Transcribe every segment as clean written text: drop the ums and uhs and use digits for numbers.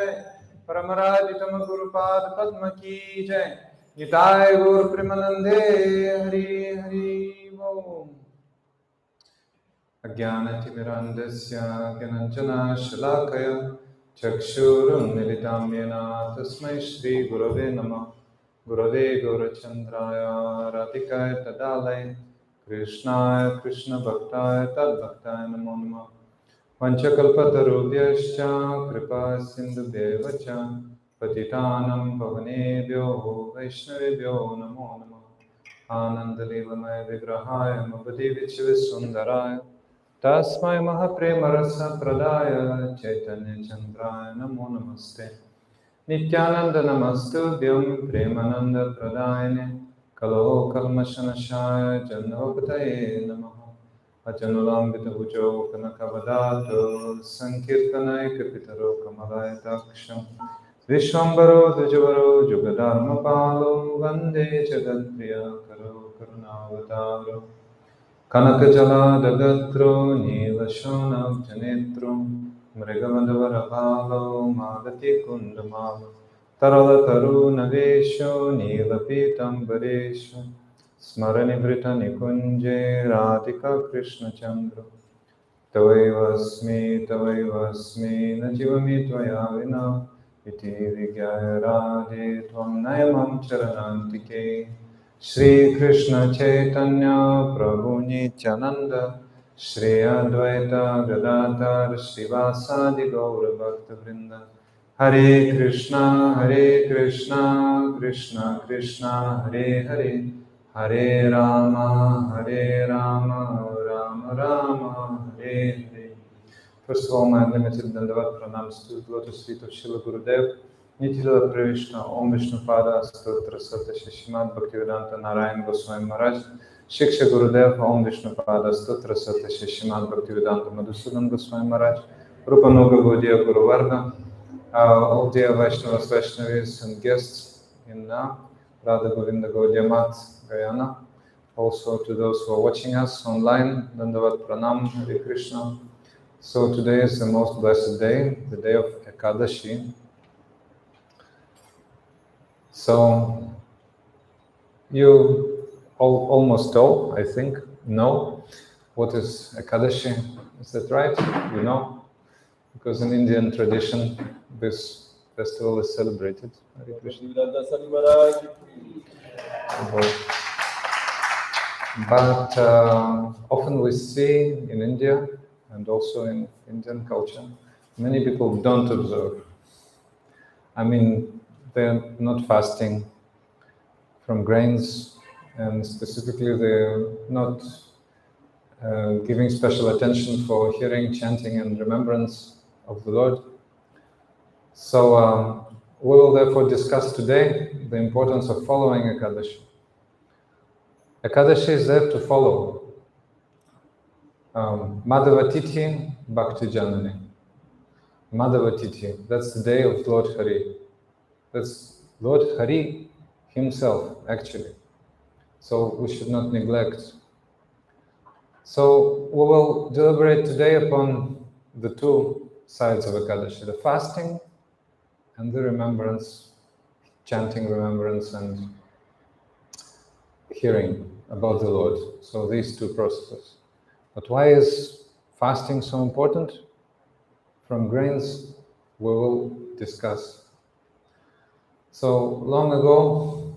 जय, परमराजितम गुरुपाद पद्म की जय, निताय गौर प्रेमानंदे हरि हरि बोल। अज्ञानतिमिरान्धस्य ज्ञानाञ्जनशलाकया चक्षुरुन्मिलितं येन तस्मै श्रीगुरवे नमः। गुरवे गौरचन्द्राय राधिकाय तदालय कृष्णाय कृष्णभक्ताय तद्भक्ताय नमो नमः। पञ्चकल्पतरुभ्यश्च कृपा सिन्धुभ्येव च पतितानं पावनेभ्यो वैष्णवेभ्यो नमो नमः। आनन्दलीलमय विग्रहाय मधुविश्वसुन्दराय तस्मै महाप्रेमरसप्रदाय चैतन्यचन्द्राय नमो नमस्ते। नित्यानन्द नमस्तुभ्यं प्रेमानन्दप्रदायिने कलौकल्मषनाशाय जन्मपतये नमः। अचनुलाम्बितभुजौ कनकवदातो सङ्कीर्तनैकपितरो कमलायताक्षं विश्वम्भरो द्विजवरो जुगधर्मपालो वन्दे जगत्प्रियकरो करुणावतारो कनकजलादगत्रो नीलशोणजनेत्रो मृगमधुवरबालो मालतीकुन्दमालो तरलतरुणवेशो नीलपीताम्बरेशो स्मरनिभृतनिकुञ्जे राधिकाकृष्णचन्द्रो तवैव अस्मि न जीवमि त्वया विना इति विज्ञाय राधे त्वं नयमं चरणान्तिके। श्रीकृष्ण चैतन्य प्रभु नित्यानंद श्री अद्वैत गदाधर श्रीवासादि गौर भक्तवृंद। हरे कृष्णा कृष्णा कृष्णा हरे हरे, हरे Ram Ram Ram Hare Hare. First of all, my unlimited Dandavat pranams to the lotus feet of Srila Gurudev, Nitya Pravishna, Om Vishnu Pada, Stotra Sata Shishimad Bhaktivedanta Narayan Goswami Maharaj, Shiksha Gurudev, Om Vishnu Pada, Stotra Sata Shishimad Bhaktivedanta Madhusudan Goswami Maharaj, Rupanuga Gaudiya Guru Varga, all dear Vaishnavas, Vaishnavis and guests in Radha Govinda Gaudiya Mat, Guyana. Also to those who are watching us online, Dandavat Pranam, Hare Krishna. So today is the most blessed day, the day of Ekadashi. So you almost all, I think, know what is Ekadashi. Is that right? You know? Because in Indian tradition, this festival is celebrated. Hare Krishna. But often we see in India and also in Indian culture, many people don't observe. I mean, they're not fasting from grains, and specifically they're not giving special attention for hearing, chanting, and remembrance of the Lord. So we will therefore discuss today the importance of following Ekadashi. Ekadashi is there to follow. Madhava-tithi Bhakti Janani. Madhava-tithi, that's the day of Lord Hari. That's Lord Hari himself, actually. So we should not neglect. So we will deliberate today upon the two sides of Ekadashi, the fasting and the remembrance, chanting remembrance and hearing about the Lord. So these two processes. But why is fasting so important? From grains, we will discuss. So long ago,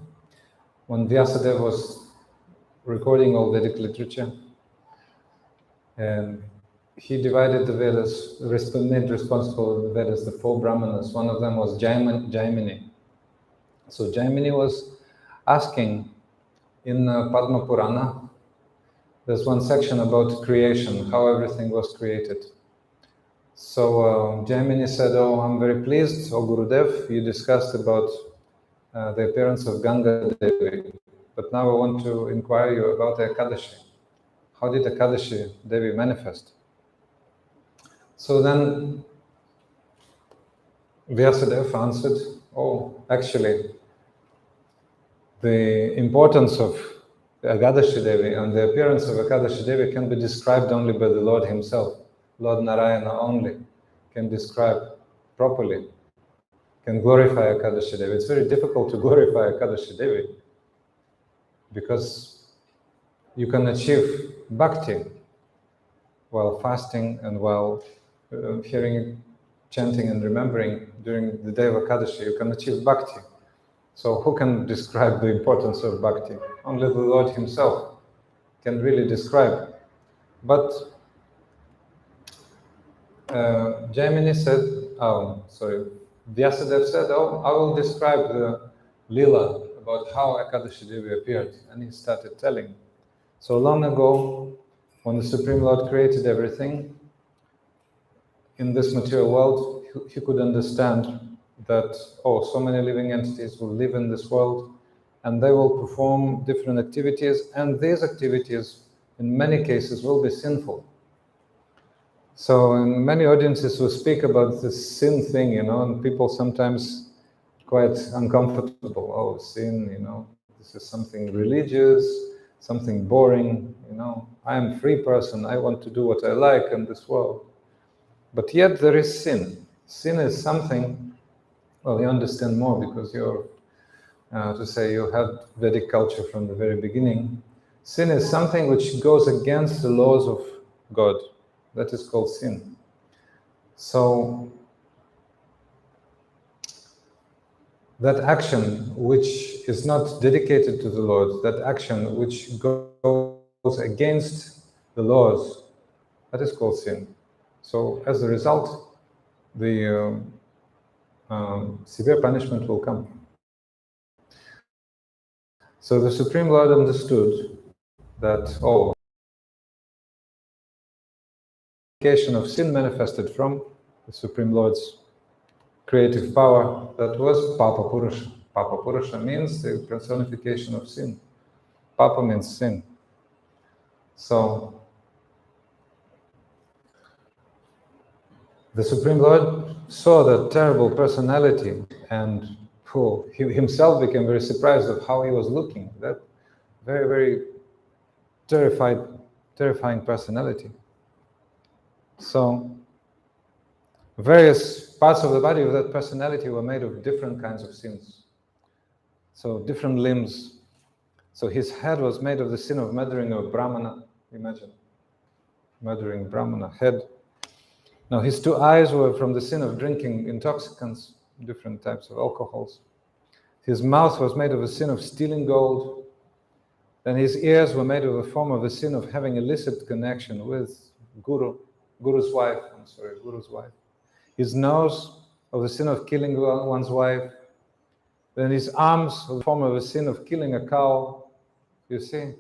when Vyasadeva was recording all Vedic literature, he divided the Vedas, made responsible for the Vedas, the four Brahmanas. One of them was Jaimini. So Jaimini was asking in Padma Purana, there's one section about creation, how everything was created. So Jaimini said, "Oh, I'm very pleased, O Gurudev, you discussed about the appearance of Ganga Devi, but now I want to inquire you about Ekadashi. How did Ekadashi Devi manifest?" So then Vyasadeva answered, "Oh, actually, the importance of Ekadashi Devi and the appearance of Ekadashi Devi can be described only by the Lord himself. Lord Narayana only can describe properly can glorify Ekadasi-tithi. It's very difficult to glorify Ekadasi-tithi because you can achieve bhakti while fasting and while hearing, chanting and remembering during the day of Ekadashi. You can achieve bhakti. So who can describe the importance of bhakti? Only the Lord himself can really describe. But Jaimini said, Vyasadeva said, I will describe the lila about how Ekadashi-tithi appeared. And he started telling. So long ago, when the Supreme Lord created everything in this material world, he could understand that, so many living entities will live in this world and they will perform different activities, and these activities, in many cases, will be sinful. So in many audiences we speak about this sin thing, and people sometimes quite uncomfortable. Oh, sin, this is something religious, something boring, I am a free person, I want to do what I like in this world. But yet there is sin. Sin is something, well, you understand more because you're, you had Vedic culture from the very beginning. Sin is something which goes against the laws of God. That is called sin. So that action which is not dedicated to the Lord, that action which goes against the laws, that is called sin. So as a result, the severe punishment will come. So the Supreme Lord understood that of sin manifested from the Supreme Lord's creative power, that was Papa Purusha. Papa Purusha means the personification of sin. Papa means sin. So the Supreme Lord saw that terrible personality, and he himself became very surprised of how he was looking. That very, very terrifying personality. So various parts of the body of that personality were made of different kinds of sins. So different limbs. So his head was made of the sin of murdering a Brahmana. Imagine, murdering Brahmana head. Now his two eyes were from the sin of drinking intoxicants, different types of alcohols. His mouth was made of a sin of stealing gold. Then his ears were made of a form of a sin of having illicit connection with Guru's wife. His nose of the sin of killing one's wife. Then his arms of the form of a sin of killing a cow. You see,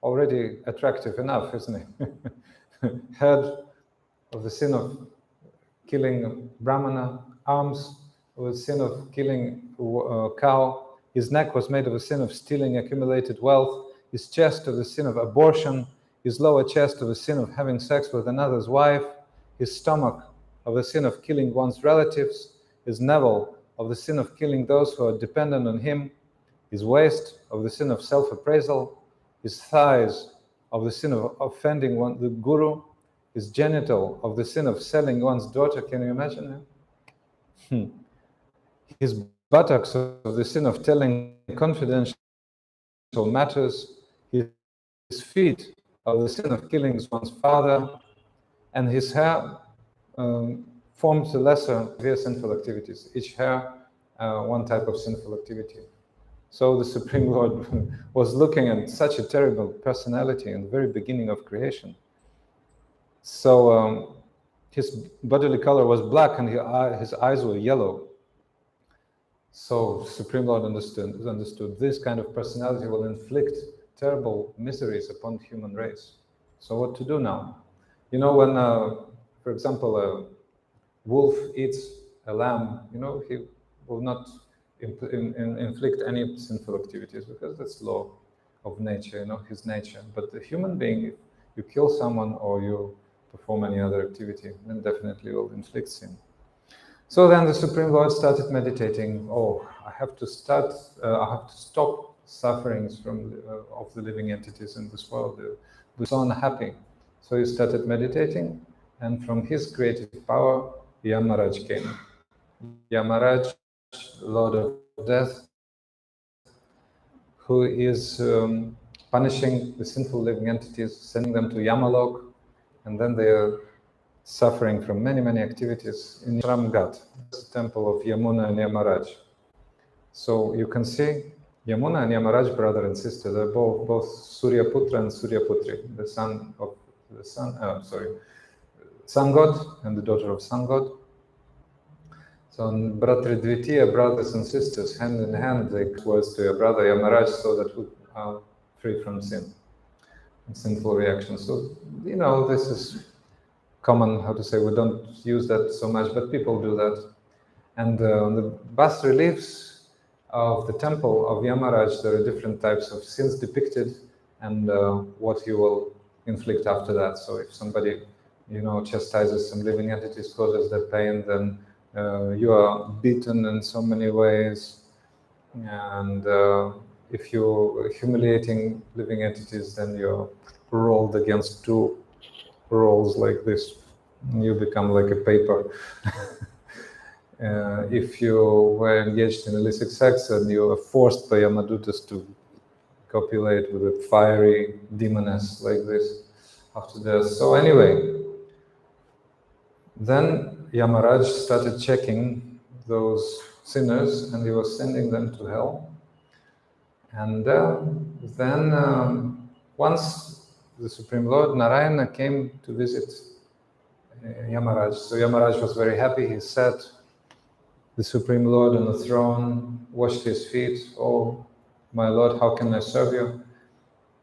already attractive enough, isn't it? Head of the sin of killing Brahmana, arms of the sin of killing a cow. His neck was made of a sin of stealing accumulated wealth. His chest of the sin of abortion. His lower chest of the sin of having sex with another's wife. His stomach of the sin of killing one's relatives. His navel of the sin of killing those who are dependent on him. His waist of the sin of self-appraisal. His thighs of the sin of offending the Guru. His genital of the sin of selling one's daughter. Can you imagine that? His buttocks of the sin of telling confidential matters. His feet of the sin of killing one's father. And his hair forms the lesser severe sinful activities. Each hair, one type of sinful activity. So the Supreme Lord was looking at such a terrible personality in the very beginning of creation. So his bodily color was black and his eyes were yellow. So Supreme Lord understood this kind of personality will inflict terrible miseries upon the human race. So what to do now? When, for example, a wolf eats a lamb, he will not inflict any sinful activities because that's law of nature, his nature. But the human being, if you kill someone or you perform any other activity, then definitely will inflict sin. So then the Supreme Lord started meditating. I have to stop sufferings of the living entities in this world. They're so unhappy. So he started meditating, and from his creative power, Yamaraj came. Yamaraj Lord of Death, who is punishing the sinful living entities, sending them to Yamalok, and then they are suffering from many, many activities in Rukmangad, the temple of Yamuna and Yamaraj. So you can see Yamuna and Yamaraj, brother and sister, they're both Suryaputra and Suryaputri, the son of the sun god and the daughter of sun god. So Bratridvitiya, brothers and sisters, hand in hand, they towards to your brother Yamaraj so that we are free from sin and sinful reactions. So, this is common, how to say, we don't use that so much, but people do that. And on the bas reliefs of the temple of Yamaraj, there are different types of sins depicted and what he will inflict after that. So if somebody, chastises some living entities, causes their pain, then you are beaten in so many ways. And if you're humiliating living entities, then you're rolled against two rolls like this. You become like a paper. If you were engaged in illicit sex and you were forced by Yamadutas to copulate with a fiery demoness like this after death. So anyway, then Yamaraj started checking those sinners and he was sending them to hell. And then once the Supreme Lord Narayana came to visit Yamaraj, so Yamaraj was very happy. He sat the Supreme Lord on the throne, washed his feet. Oh, my Lord, how can I serve you?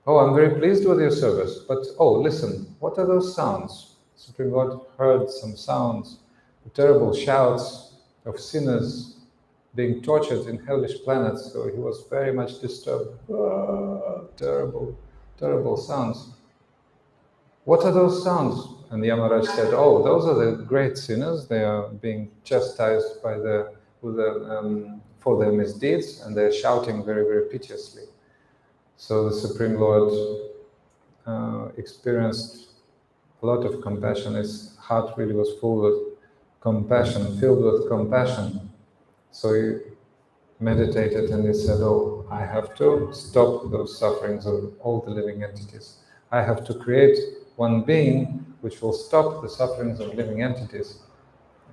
Oh, I'm very pleased with your service, but listen, what are those sounds? The Supreme Lord heard some sounds, terrible shouts of sinners being tortured in hellish planets, so he was very much disturbed. Terrible, terrible sounds. What are those sounds? And Yamaraj said, those are the great sinners. They are being chastised by for their misdeeds, and they're shouting very, very piteously. So the Supreme Lord experienced a lot of compassion. His heart really was full with compassion, filled with compassion. So he meditated and he said, I have to stop those sufferings of all the living entities. I have to create one being which will stop the sufferings of living entities.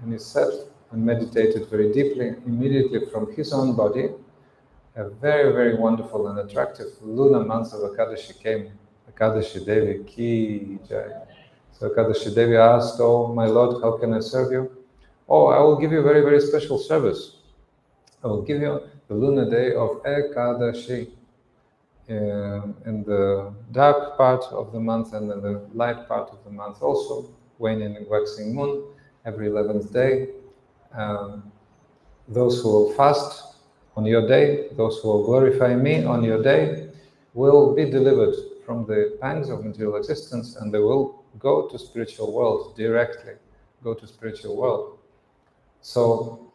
And he sat and meditated very deeply. Immediately from his own body, a very, very wonderful and attractive lunar month of Ekadashi came. Ekadashi Devi ki jai. So Ekadashi Devi asked, my Lord, how can I serve you? I will give you a very, very special service. I will give you the lunar day of Ekadashi in the dark part of the month and in the light part of the month also, waning and waxing moon, every 11th day. Those who will fast on your day, those who will glorify me on your day, will be delivered from the pangs of material existence and they will go to spiritual world directly, go to spiritual world. So,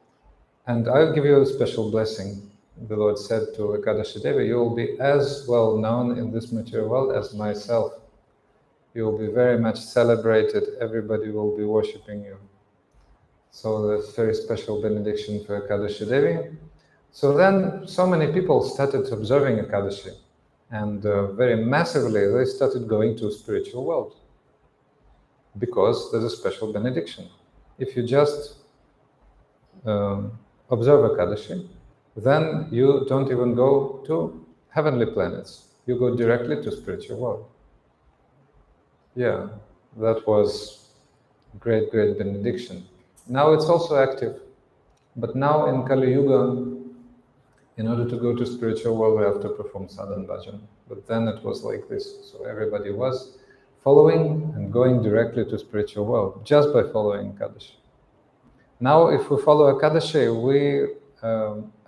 and I'll give you a special blessing. The Lord said to Ekadashi Devi, you will be as well known in this material world as myself. You will be very much celebrated. Everybody will be worshipping you. So that's very special benediction for Ekadashi Devi. So then so many people started observing Ekadashi. And very massively they started going to spiritual world. Because there's a special benediction. If you just observe Ekadashi, then you don't even go to heavenly planets. You go directly to spiritual world. Yeah, that was great, great benediction. Now it's also active. But now in Kali Yuga, in order to go to spiritual world, we have to perform sadhan bhajan. But then it was like this. So everybody was following and going directly to spiritual world just by following Ekadashi. Now, if we follow Ekadashi, we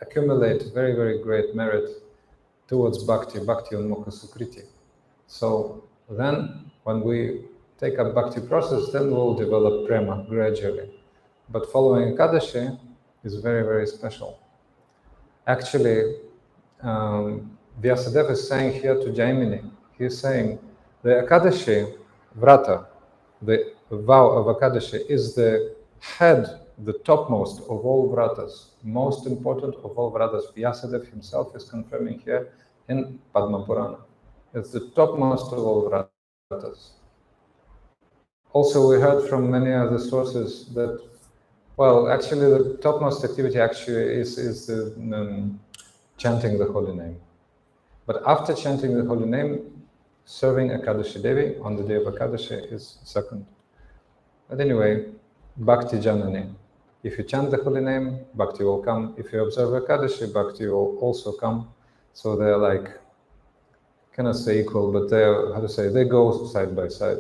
accumulate very, very great merit towards bhakti unmukha sukriti. So then, when we take up bhakti process, then we'll develop prema gradually. But following Ekadashi is very, very special. Actually, Vyasadeva is saying here to Jaimini, he is saying the Ekadashi vrata, the vow of Ekadashi, is the head the topmost of all vratas, most important of all vratas. Vyasadeva himself is confirming here in Padma Purana. It's the topmost of all vratas. Also, we heard from many other sources that, well, actually the topmost activity actually is chanting the holy name. But after chanting the holy name, serving Ekadashi Devi on the day of Ekadashi is second. But anyway, Bhakti Janani. If you chant the holy name, Bhakti will come. If you observe Ekadashi, Bhakti will also come. So they're like, cannot say equal, but they're, how to say, they go side by side.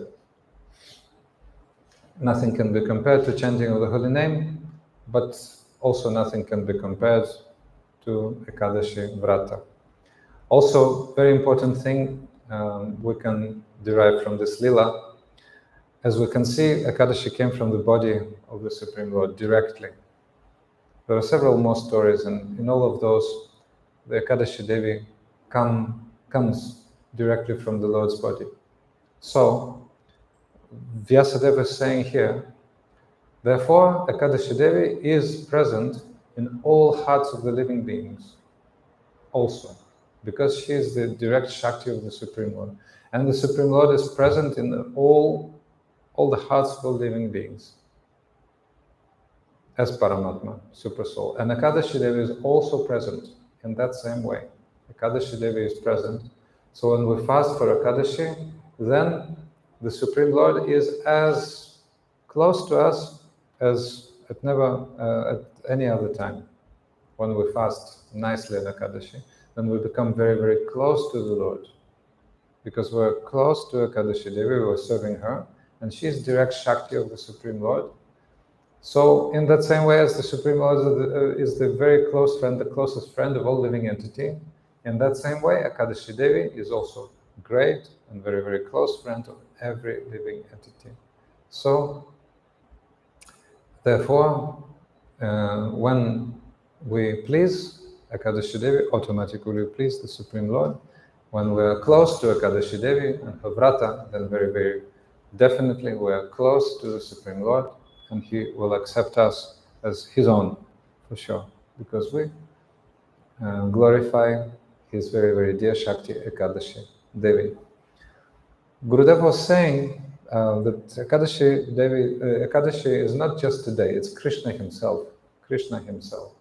Nothing can be compared to chanting of the holy name, but also nothing can be compared to Ekadashi Vrata. Also, very important thing we can derive from this lila. As we can see, Ekadashi came from the body of the Supreme Lord directly. There are several more stories, and in all of those, the Ekadashi Devi comes directly from the Lord's body. So, Vyasadeva is saying here, therefore, Ekadashi Devi is present in all hearts of the living beings also, because she is the direct Shakti of the Supreme Lord. And the Supreme Lord is present in all the hearts of the living beings as Paramatma, Super Soul. And Ekadashi Devi is also present in that same way. Ekadashi Devi is present. So when we fast for Ekadashi, then the Supreme Lord is as close to us as at any other time. When we fast nicely on Ekadashi, then we become very, very close to the Lord. Because we're close to Ekadashi Devi, we're serving her, and she is direct Shakti of the Supreme Lord. So in that same way as the Supreme Lord is the very close friend, the closest friend of all living entity, in that same way, Ekadashi Devi is also great and very, very close friend of every living entity. So, therefore, when we please Ekadashi Devi, automatically we please the Supreme Lord. When we're close to Ekadashi Devi and her vrata, then very, very definitely we're close to the Supreme Lord, and he will accept us as his own, for sure, because we glorify his very, very dear Shakti Ekadashi Devi. Gurudev was saying that Ekadashi is not just a day, it's Krishna himself. Krishna himself.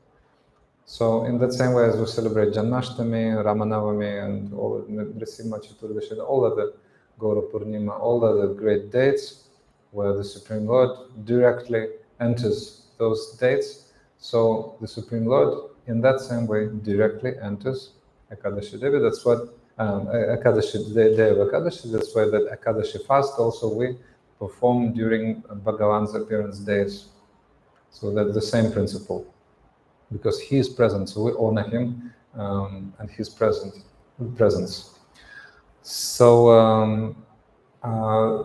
So in that same way as we celebrate Janmashtami, Ramanavami, and all Nrisimha Chaturdashi, all of the Gaura Purnima, all of the great dates where the Supreme Lord directly enters those dates. So the Supreme Lord, in that same way, directly enters Ekadashi Devi. That's what Ekadashi, the day of Ekadashi. That's why that Ekadashi fast also we perform during Bhagavan's appearance days. So that's the same principle, because he is present, so we honor him and his presence. So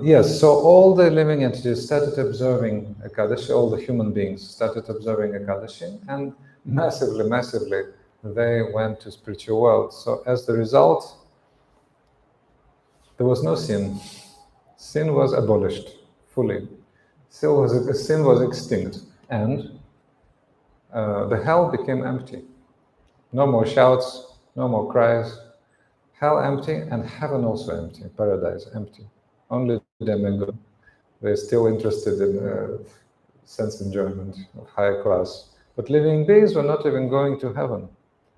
yes, so all the living entities started observing Ekadashi, all the human beings started observing Ekadashi, and massively, they went to spiritual world. So as the result, there was no sin. Sin was abolished fully. Sin was extinct, and the hell became empty. No more shouts, no more cries. Hell empty, and heaven also empty. Paradise empty. Only demigod. They're still interested in sense enjoyment of higher class. But living beings were not even going to heaven.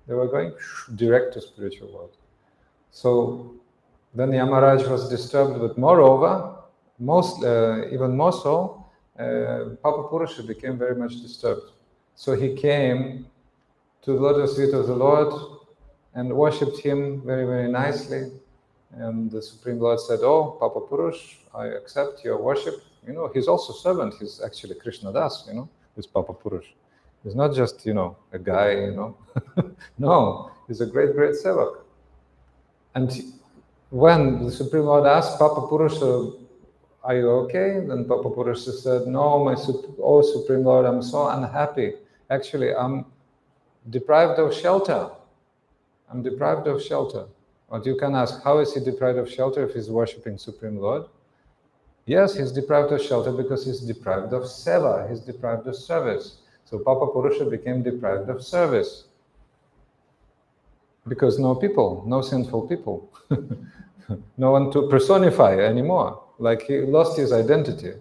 They were going direct to spiritual world. So then Yamaraj was disturbed, but moreover, even more so, Papa Purusha became very much disturbed. So he came to the lotus feet of the Lord and worshipped him very, very nicely. And the Supreme Lord said, "Oh, Papa Purush, I accept your worship." You know, he's also servant. He's actually Krishna Das, you know, this Papa Purush. He's not just, you know, a guy, you know. No, he's a great, great sevak. And when the Supreme Lord asked Papa Purusha, "Are you okay?" Then Papa Purusha said, "No, oh Supreme Lord, I'm so unhappy. Actually, I'm deprived of shelter. I'm deprived of shelter." But you can ask, how is he deprived of shelter if he's worshipping Supreme Lord? Yes, he's deprived of shelter because he's deprived of seva, he's deprived of service. So Papa Purusha became deprived of service. Because no people, no sinful people, no one to personify anymore. Like he lost his identity.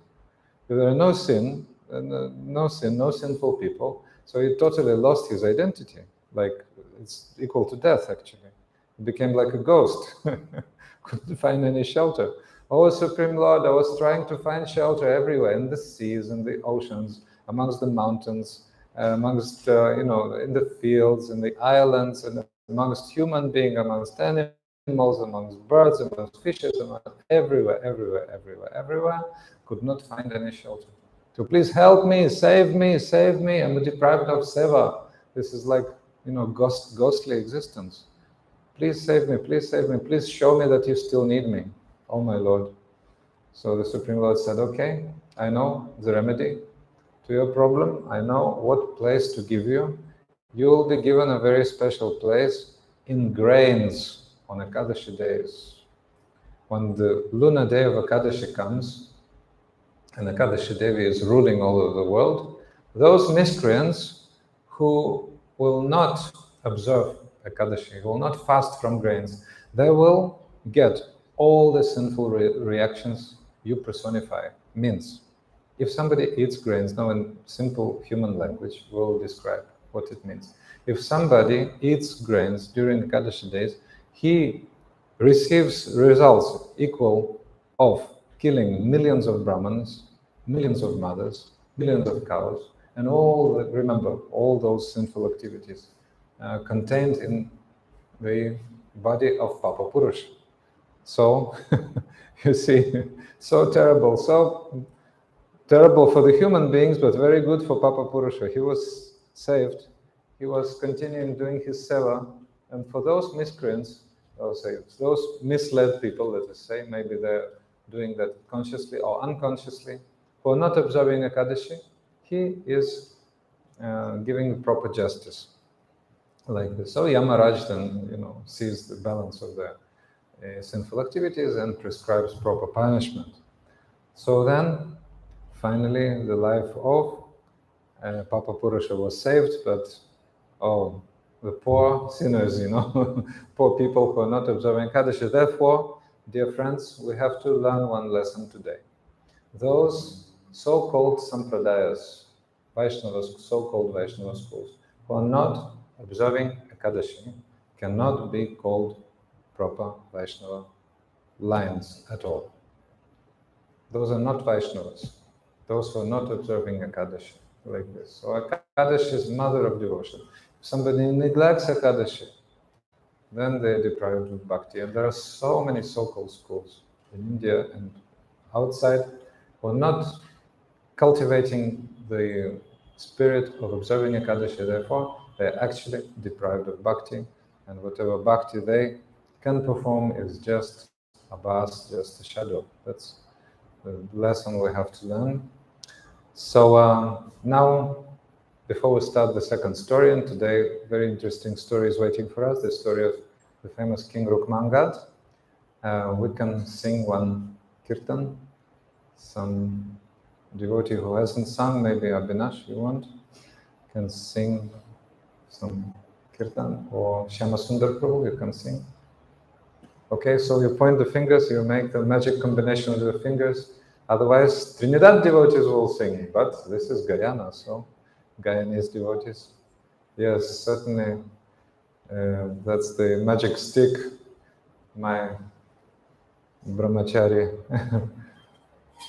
There are no sin, no sinful people. So he totally lost his identity. Like it's equal to death, actually. He became like a ghost. Couldn't find any shelter. Oh, Supreme Lord, I was trying to find shelter everywhere, in the seas, in the oceans, amongst the mountains, amongst, in the fields, in the islands, and amongst human beings, amongst animals, amongst birds, amongst fishes, everywhere, could not find any shelter. So please help me, save me, save me. I'm deprived of seva. This is like, ghostly existence. Please save me, please save me, please show me that you still need me, oh my Lord. So the Supreme Lord said, okay, I know the remedy to your problem. I know what place to give you. You will be given a very special place in grains on Ekadashi days. When the lunar day of Ekadashi comes, and Ekadashi Devi is ruling all over the world, those miscreants who will not observe Ekadashi, who will not fast from grains, they will get all the sinful reactions you personify. Means, if somebody eats grains, now in simple human language, we'll describe what it means. If somebody eats grains during Ekadashi days, he receives results equal of killing millions of Brahmins, millions of mothers, millions of cows, and remember, all those sinful activities contained in the body of Papa Purusha. So, you see, so terrible for the human beings, but very good for Papa Purusha. He was saved, he was continuing doing his seva, and for those miscreants, those misled people, let us say, maybe they're doing that consciously or unconsciously, who are not observing Ekadashi, he is giving proper justice like this. So Yamaraj then, sees the balance of the sinful activities and prescribes proper punishment. So then, finally, the life of Papa Purusha was saved, but the poor sinners, poor people who are not observing Ekadashi. Therefore, dear friends, we have to learn one lesson today. Those so-called Sampradayas, Vaishnavas, so-called Vaishnava schools, who are not observing Ekadashi, cannot be called proper Vaishnava lines at all. Those are not Vaishnavas. Those who are not observing Ekadashi like this. So Ekadashi is mother of devotion. If somebody neglects Ekadashi, then they are deprived of bhakti. And there are so many so-called schools in India and outside who are not cultivating the spirit of observing Ekadashi. Therefore, they are actually deprived of bhakti. And whatever bhakti they can perform is just a bas, just a shadow. That's the lesson we have to learn. So now, before we start the second story, and today very interesting story is waiting for us, the story of the famous King Rukmangad. We can sing one kirtan. Some devotee who hasn't sung, maybe Abhinash, you want, can sing some kirtan, or Shyama Sundar Prabhu, you can sing. Okay, so you point the fingers, you make the magic combination of the fingers. Otherwise, Trinidad devotees will sing, but this is Guyana, so Guyanese devotees. Yes, certainly, that's the magic stick. My brahmachari,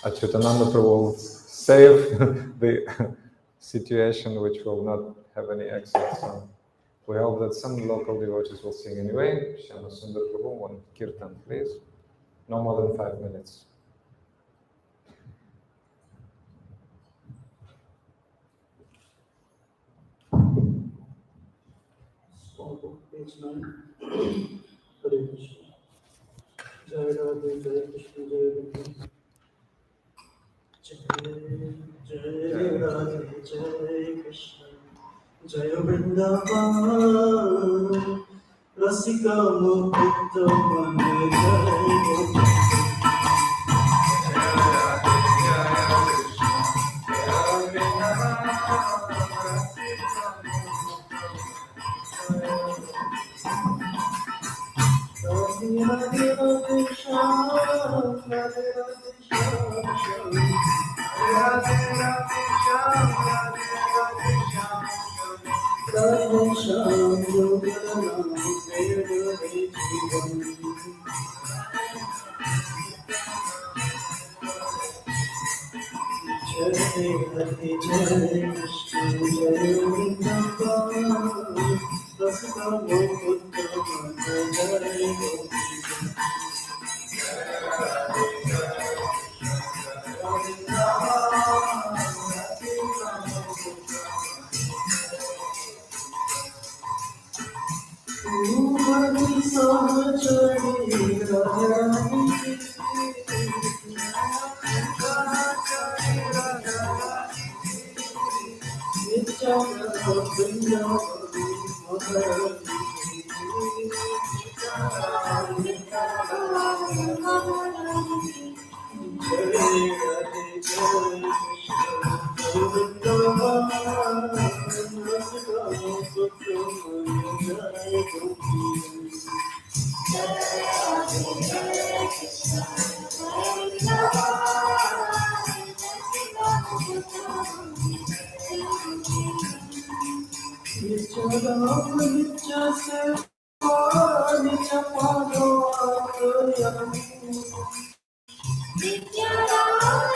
Achyutananda Prabhu will save the situation which will not have any excess. So we hope that some local devotees will sing anyway. Shyama Sundar Prabhu, one kirtan, please. No more than 5 minutes. Page 9. Hare Krishna. Jai Radhe, Jai Krishna, Jai Radhe. Jai Radhe, Jai Krishna. Jai Vrindavan. Rasika Mukta Mane Jai. Radhe Radhe Shyam, Radhe Radhe Shyam, Radhe Radhe Shyam, Radhe Radhe Shyam, Radhe Shyam, Yoga Naam, Jai Radhe Jivan. Jai Radhe Jai Krishna, Jai Vrindavan, Rasika Goputama, Jai Gopi. Umani Sahachari, Radharani Nityana Vrindavan, Madhurani Jai Radhe Jai Krishna, Jai Vrindavan, Rasika Goputama, Jai Gopi. Nityadam Nityaseva Nityapadavarayam Nityadam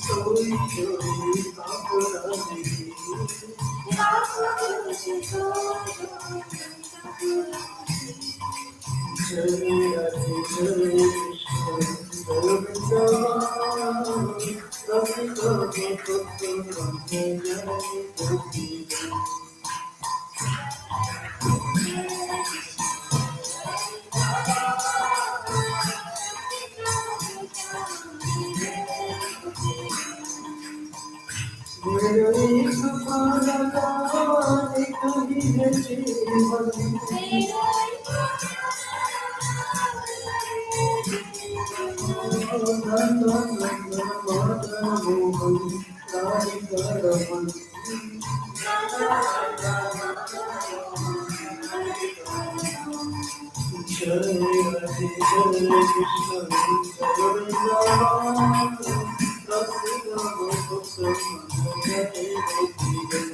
Soi Joi Kapurani Jai Radhe Jai Krishna Jai Vrindavan Rasika Goputama Jai Gopi. मेरा एक पारा एक ही है जीवन नंद नंद माधव मोहन राधिका रमन जय राधे जय कृष्ण जय वृंदावन रसिका गोकुल जय गोपी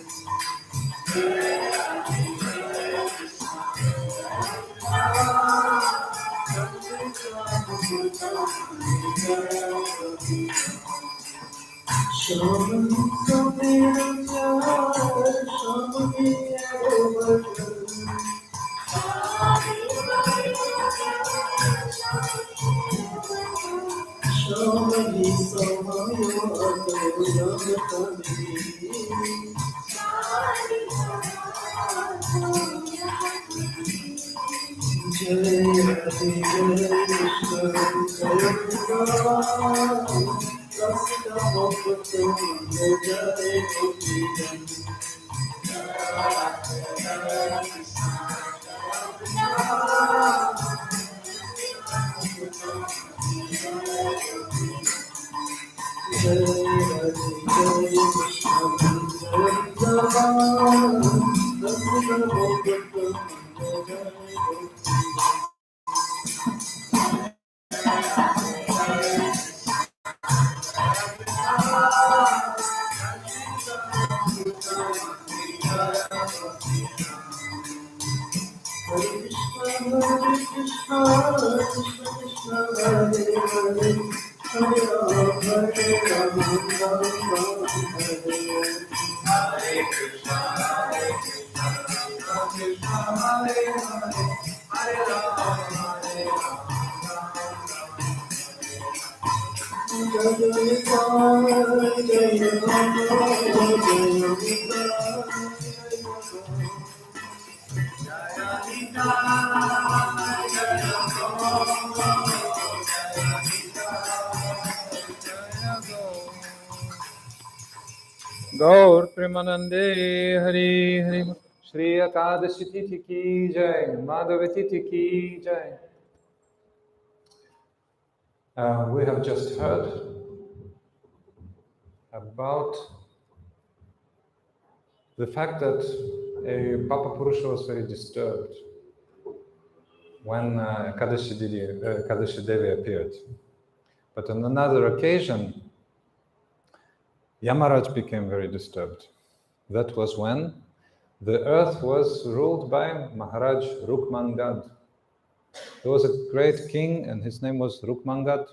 Sham Samira Sham Shamani Jai Radhe Jai Krishna Jai Vrindavan Rasika Goputama Jai Gopi. Jai Radhe Jai Krishna Jai Vrindavan Rasika Goputama Jai Gopi. Hare Krishna Krishna Krishna Hare Hare Hare Ram Ram Hare Gaur Premanande Hari Hari Shri Ekadasi-tithi ki jai, Madhava-tithi ki jai. We have just heard about the fact that Papa Purusa was very disturbed when Ekadasi Devi appeared. But on another occasion, Yamaraj became very disturbed. That was when the earth was ruled by Maharaj Rukmangad. There was a great king, and his name was Rukmangad.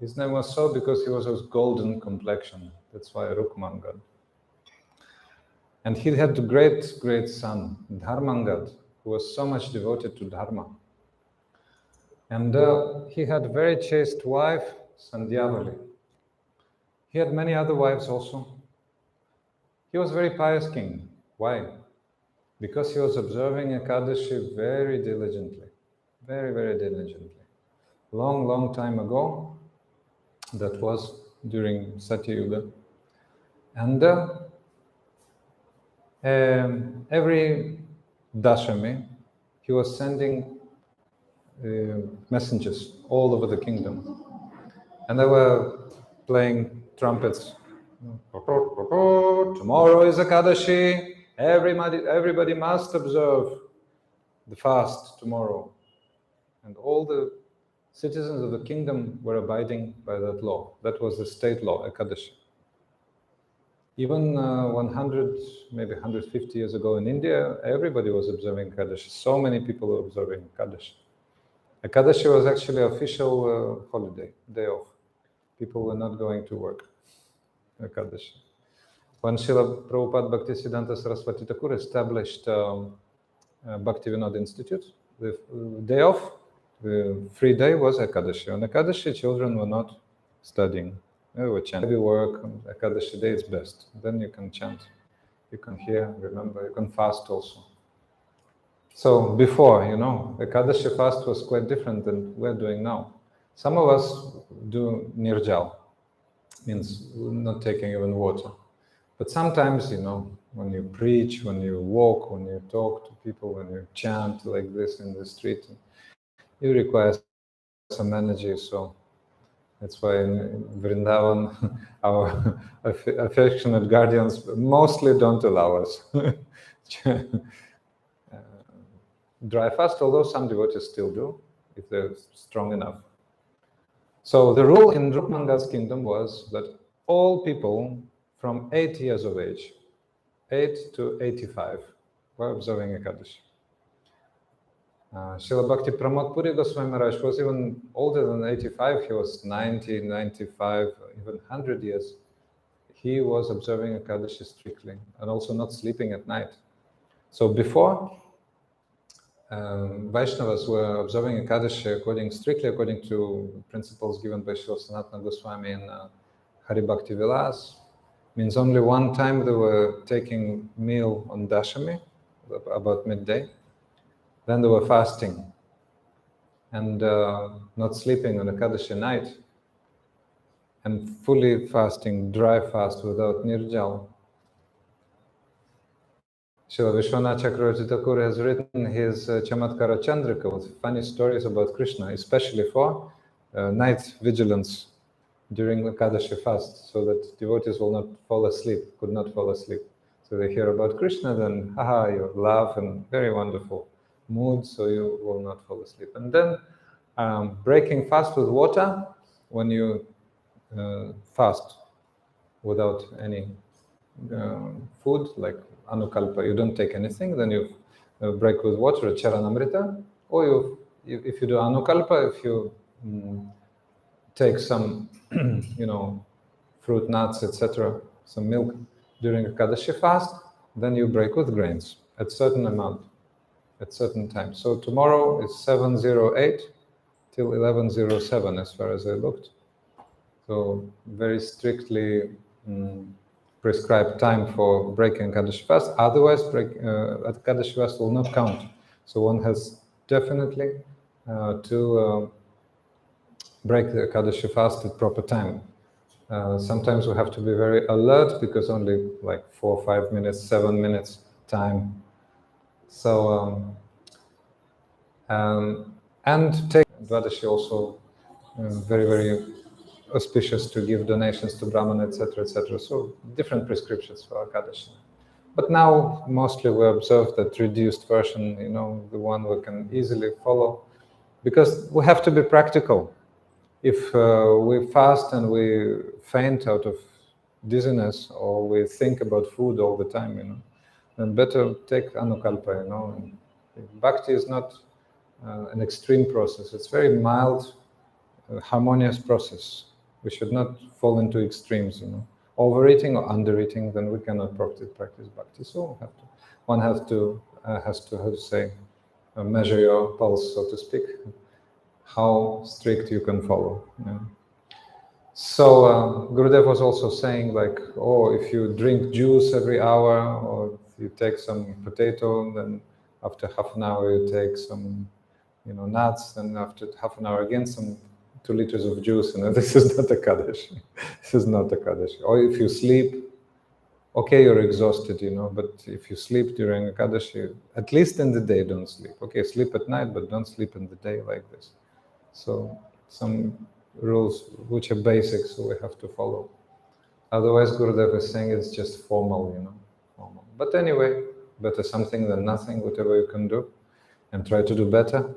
His name was so because he was of golden complexion. That's why Rukmangad. And he had a great, great son, Dharmangad, who was so much devoted to Dharma. And he had a very chaste wife, Sandhyavali. He had many other wives also. He was a very pious king. Why? Because he was observing Ekadashi very diligently. Very, very diligently. Long, long time ago, that was during Satya Yuga. And every Dashami, he was sending messengers all over the kingdom. And they were playing trumpets. Tomorrow is Ekadashi. Everybody must observe the fast tomorrow. And all the citizens of the kingdom were abiding by that law. That was the state law, Ekadashi. Even 100, maybe 150 years ago in India, everybody was observing Ekadashi. So many people were observing Ekadashi. Ekadashi was actually an official holiday, day off. People were not going to work. Ekadashi. When Srila Prabhupada Bhaktisiddhanta Saraswati Thakur established Bhaktivinoda Institute, the day off, the free day was Ekadashi. On Ekadashi, children were not studying. They were chanting. Heavy work on Ekadashi day is best. Then you can chant, you can hear, remember, you can fast also. So before, Ekadashi fast was quite different than we're doing now. Some of us do nirjal, means not taking even water. But sometimes, when you preach, when you walk, when you talk to people, when you chant like this in the street, you require some energy. So that's why in Vrindavan, our affectionate guardians mostly don't allow us dry fast, although some devotees still do, if they're strong enough. So the rule in Rukmangad's kingdom was that all people from 8 years of age, 8 to 85, were observing Ekadashi. Srila Bhakti Pramod Puri Goswami Maharaj was even older than 85. He was 90, 95, even 100 years. He was observing Ekadashi strictly and also not sleeping at night. So before, Vaishnavas were observing Ekadashi strictly according to principles given by Srila Sanatana Goswami in Hari Bhakti Vilas. Means only one time they were taking meal on Dashami, about midday. Then they were fasting and not sleeping on Ekadashi night, and fully fasting, dry fast without nirjal. Srila Vishwanath Chakravarti Thakur has written his Chamatkara Chandrika with funny stories about Krishna, especially for night vigilance during Ekadashi fast, so that devotees will not fall asleep, could not fall asleep. So they hear about Krishna, then you laugh and very wonderful mood, so you will not fall asleep. And then breaking fast with water, when you fast without any food, like anukalpa, you don't take anything, then you break with water, a charanamrita, or if you do anukalpa, if you take some, fruit, nuts, etc., some milk during Ekadashi fast, then you break with grains at certain amount, at certain time. So tomorrow is 7:08 till 11:07 as far as I looked. So very strictly prescribed time for breaking Ekadashi fast. Otherwise, Ekadashi fast will not count. So one has definitely to break the Ekadashi fast at proper time. Sometimes we have to be very alert because only like 4 or 5 minutes, 7 minutes time. So, and take Dvadashi also very, very auspicious to give donations to Brahman, etc., etc. So different prescriptions for Ekadashi. But now mostly we observe that reduced version, the one we can easily follow, because we have to be practical. If we fast and we faint out of dizziness, or we think about food all the time, then better take anukalpa. Bhakti is not an extreme process. It's very mild, harmonious process. We should not fall into extremes, overeating or undereating. Then we cannot practice bhakti. So one has to how to say, measure your pulse, so to speak, how strict you can follow. So Gurudev was also saying, like, oh, if you drink juice every hour, or if you take some potato, then after half an hour you take some, nuts, and after half an hour again some 2 liters of juice. This is not Ekadasi. This is not Ekadasi. Or if you sleep, okay, you're exhausted, but if you sleep during Ekadasi, at least in the day, don't sleep. Okay, sleep at night, but don't sleep in the day like this. So some rules which are basic, so we have to follow. Otherwise, Gurudev is saying it's just formal, formal. But anyway, better something than nothing, whatever you can do, and try to do better.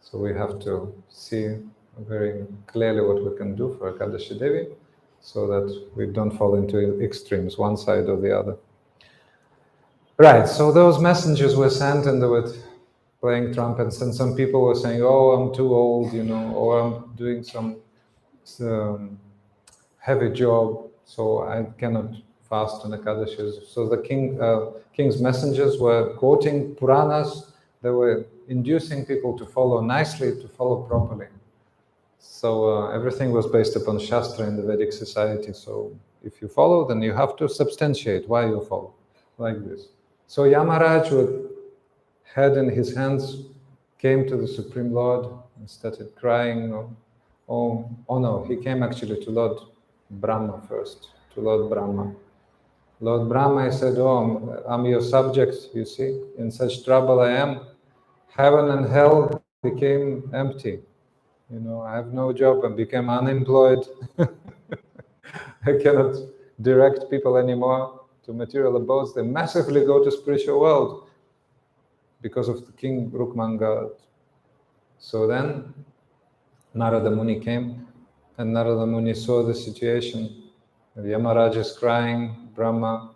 So we have to see very clearly what we can do for Ekadashi Devi, so that we don't fall into extremes, one side or the other. Right, so those messengers were sent, and they were playing trumpets, and some people were saying, oh, I'm too old, or I'm doing some heavy job, so I cannot fast on Ekadashis. So the king's messengers were quoting Puranas. They were inducing people to follow nicely, to follow properly. So everything was based upon Shastra in the Vedic society. So if you follow, then you have to substantiate why you follow, like this. So Yamaraj, with head in his hands, came to the Supreme Lord and started crying. Oh no, he came actually to Lord Brahma first, to Lord Brahma. Lord Brahma, he said, oh, I'm your subject, you see, in such trouble I am. Heaven and hell became empty. I have no job, I became unemployed. I cannot direct people anymore to material abodes. They massively go to spiritual world because of the king Rukmangad. So then Narada Muni came, and Narada Muni saw the situation. The Yamaraj is crying, Brahma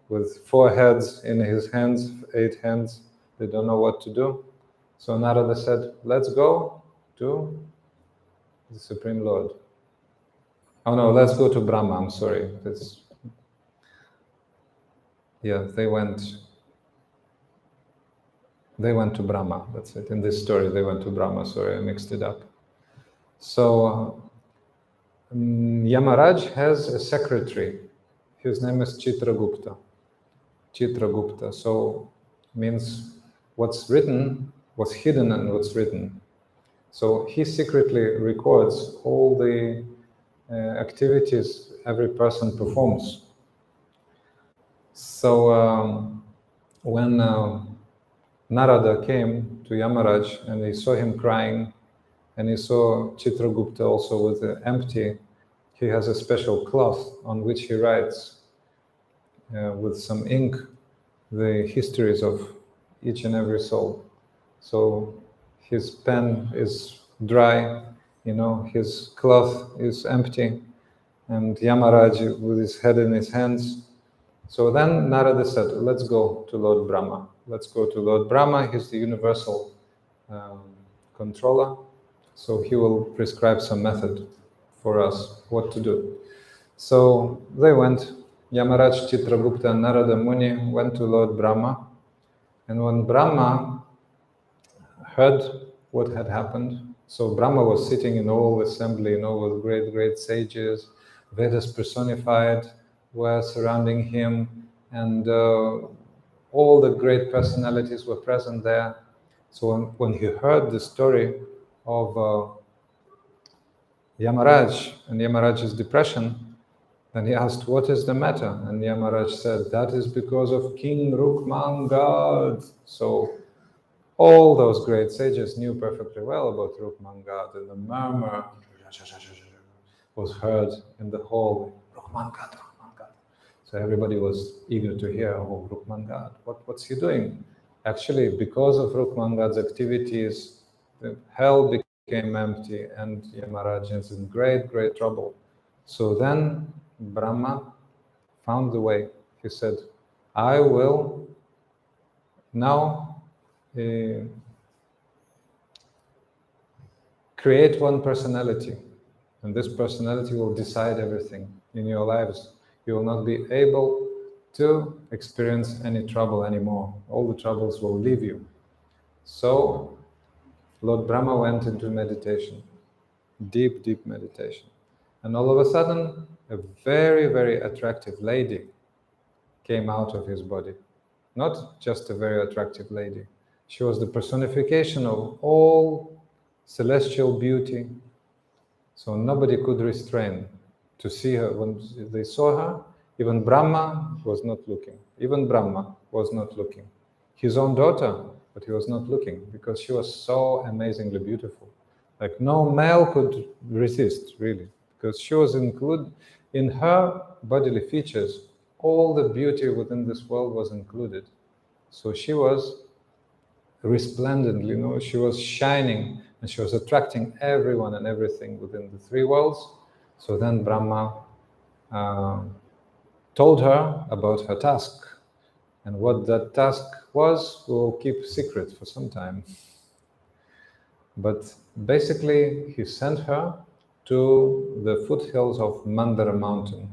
with 4 heads in his hands, 8 hands. They don't know what to do. So Narada said, let's go to the Supreme Lord. Oh no, let's go to Brahma, I'm sorry. They went to Brahma, that's it. In this story, they went to Brahma, sorry, I mixed it up. So Yamaraj has a secretary. His name is Chitragupta. Chitragupta, so means what's written, what's hidden and what's written. So he secretly records all the activities every person performs. So when Narada came to Yamaraj and he saw him crying, and he saw Chitragupta also with the empty, he has a special cloth on which he writes with some ink the histories of each and every soul. So his pen is dry, his cloth is empty, and Yamaraj with his head in his hands. So then Narada said, let's go to Lord Brahma. Let's go to Lord Brahma. He's the universal controller. So he will prescribe some method for us, what to do. So they went, Yamaraj, Chitragupta, and Narada Muni went to Lord Brahma. And when Brahma heard what had happened, so Brahma was sitting in all assembly, with great, great sages, Vedas personified were surrounding him, and all the great personalities were present there. So when he heard the story of Yamaraj and Yamaraj's depression, then he asked, what is the matter? And Yamaraj said, that is because of King Rukmangad. So all those great sages knew perfectly well about Rukmangad, and the murmur was heard in the hall, Rukmangad, Rukmangad. So everybody was eager to hear, oh, Rukmangad, what's he doing? Actually, because of Rukmangad's activities, the hell became empty and Yamaraj is in great, great trouble. So then Brahma found the way. He said, I will now create one personality, and this personality will decide everything in your lives. You will not be able to experience any trouble anymore. All the troubles will leave you. So Lord Brahma went into meditation, deep, deep meditation. And all of a sudden, a very, very attractive lady came out of his body. Not just a very attractive lady. She was the personification of all celestial beauty. So nobody could restrain to see her. When they saw her, even Brahma was not looking. Even Brahma was not looking. His own daughter, but he was not looking because she was so amazingly beautiful. Like no male could resist, really, because she was included in her bodily features. All the beauty within this world was included. So she was resplendent, she was shining and she was attracting everyone and everything within the three worlds. So then Brahma told her about her task. And what that task was, we'll keep secret for some time. But basically, he sent her to the foothills of Mandara mountain.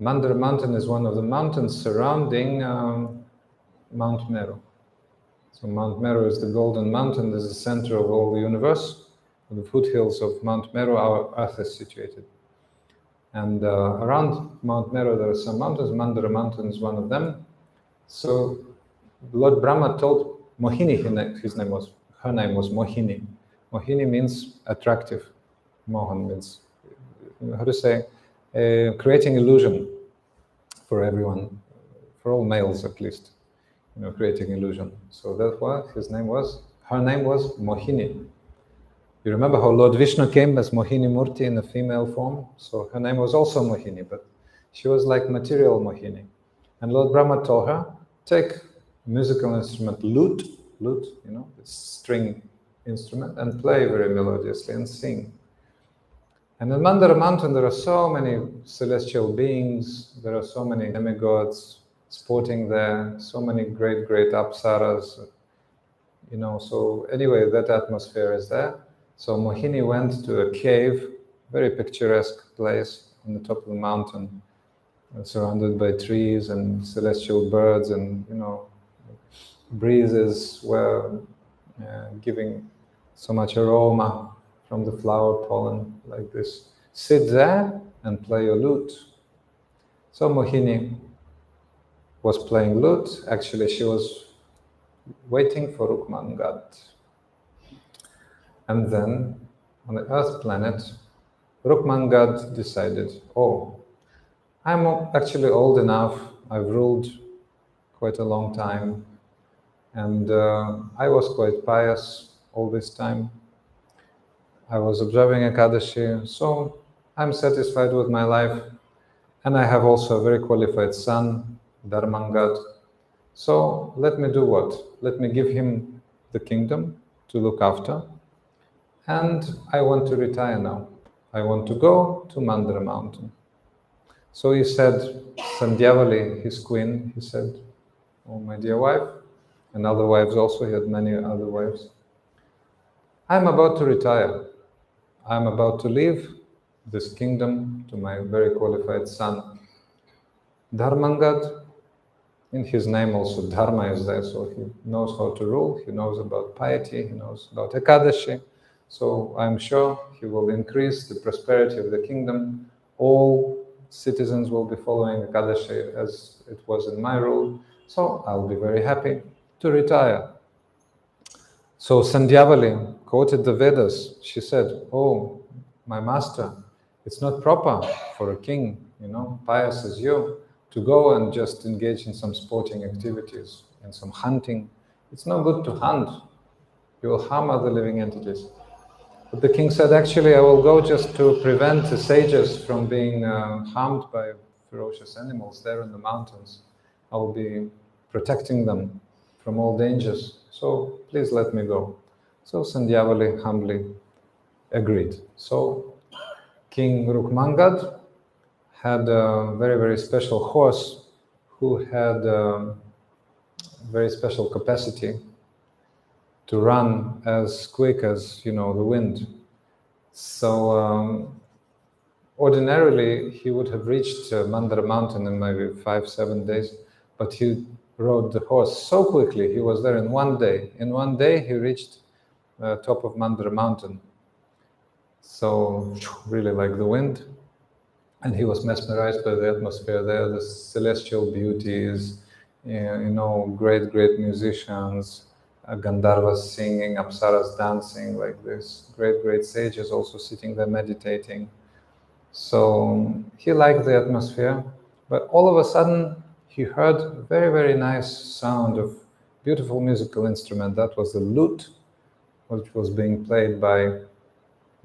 Mandara mountain is one of the mountains surrounding Mount Meru. So Mount Meru is the golden mountain, is the center of all the universe. The foothills of Mount Meru, our Earth is situated. And around Mount Meru there are some mountains. Mandara mountain is one of them. So Lord Brahma told Mohini, her name was Mohini. Mohini means attractive. Mohan means, how to say, creating illusion for everyone, for all males at least. Creating illusion. So that's why her name was Mohini. You remember how Lord Vishnu came as Mohini Murti in a female form? So her name was also Mohini, but she was like material Mohini. And Lord Brahma told her, take musical instrument, lute, this string instrument, and play very melodiously and sing. And in Mandara mountain, there are so many celestial beings, there are so many demigods sporting there, so many great, great apsaras, so anyway, that atmosphere is there. So Mohini went to a cave, very picturesque place on the top of the mountain, surrounded by trees and celestial birds, and breezes were giving so much aroma from the flower pollen like this. Sit there and play your lute. So Mohini was playing lute. Actually, she was waiting for Rukmangad. And then, on the Earth planet, Rukmangad decided, I'm actually old enough, I've ruled quite a long time, and I was quite pious all this time. I was observing Ekadashi, so I'm satisfied with my life, and I have also a very qualified son, Dharmangad. So let me do what? Let me give him the kingdom to look after, and I want to retire now. I want to go to Mandara mountain. So he said, Sandhyavali, his queen, he said, oh, my dear wife, and other wives also, he had many other wives. I'm about to retire. I'm about to leave this kingdom to my very qualified son. Dharmangad, in his name also Dharma is there, so he knows how to rule, he knows about piety, he knows about Ekadashi. So I'm sure he will increase the prosperity of the kingdom. All citizens will be following Ekadashi as it was in my rule. So I'll be very happy to retire. So Sandhyavali quoted the Vedas. She said, oh, my master, it's not proper for a king, pious as you, to go and just engage in some sporting activities and some hunting. It's not good to hunt. You will harm other living entities. But the king said, actually, I will go just to prevent the sages from being harmed by ferocious animals there in the mountains. I will be protecting them from all dangers. So please let me go. So Sandhyavali humbly agreed. So King Rukmangad had a very, very special horse who had a very special capacity to run as quick as, the wind. So ordinarily he would have reached Mandara mountain in maybe 5-7 days, but he rode the horse so quickly. He was there in one day. In one day he reached top of Mandara mountain. So really like the wind. And he was mesmerized by the atmosphere there, the celestial beauties, great, great musicians, Gandharvas singing, Apsaras dancing like this, great, great sages also sitting there meditating. So he liked the atmosphere, but all of a sudden he heard a very, very nice sound of beautiful musical instrument. That was the lute, which was being played by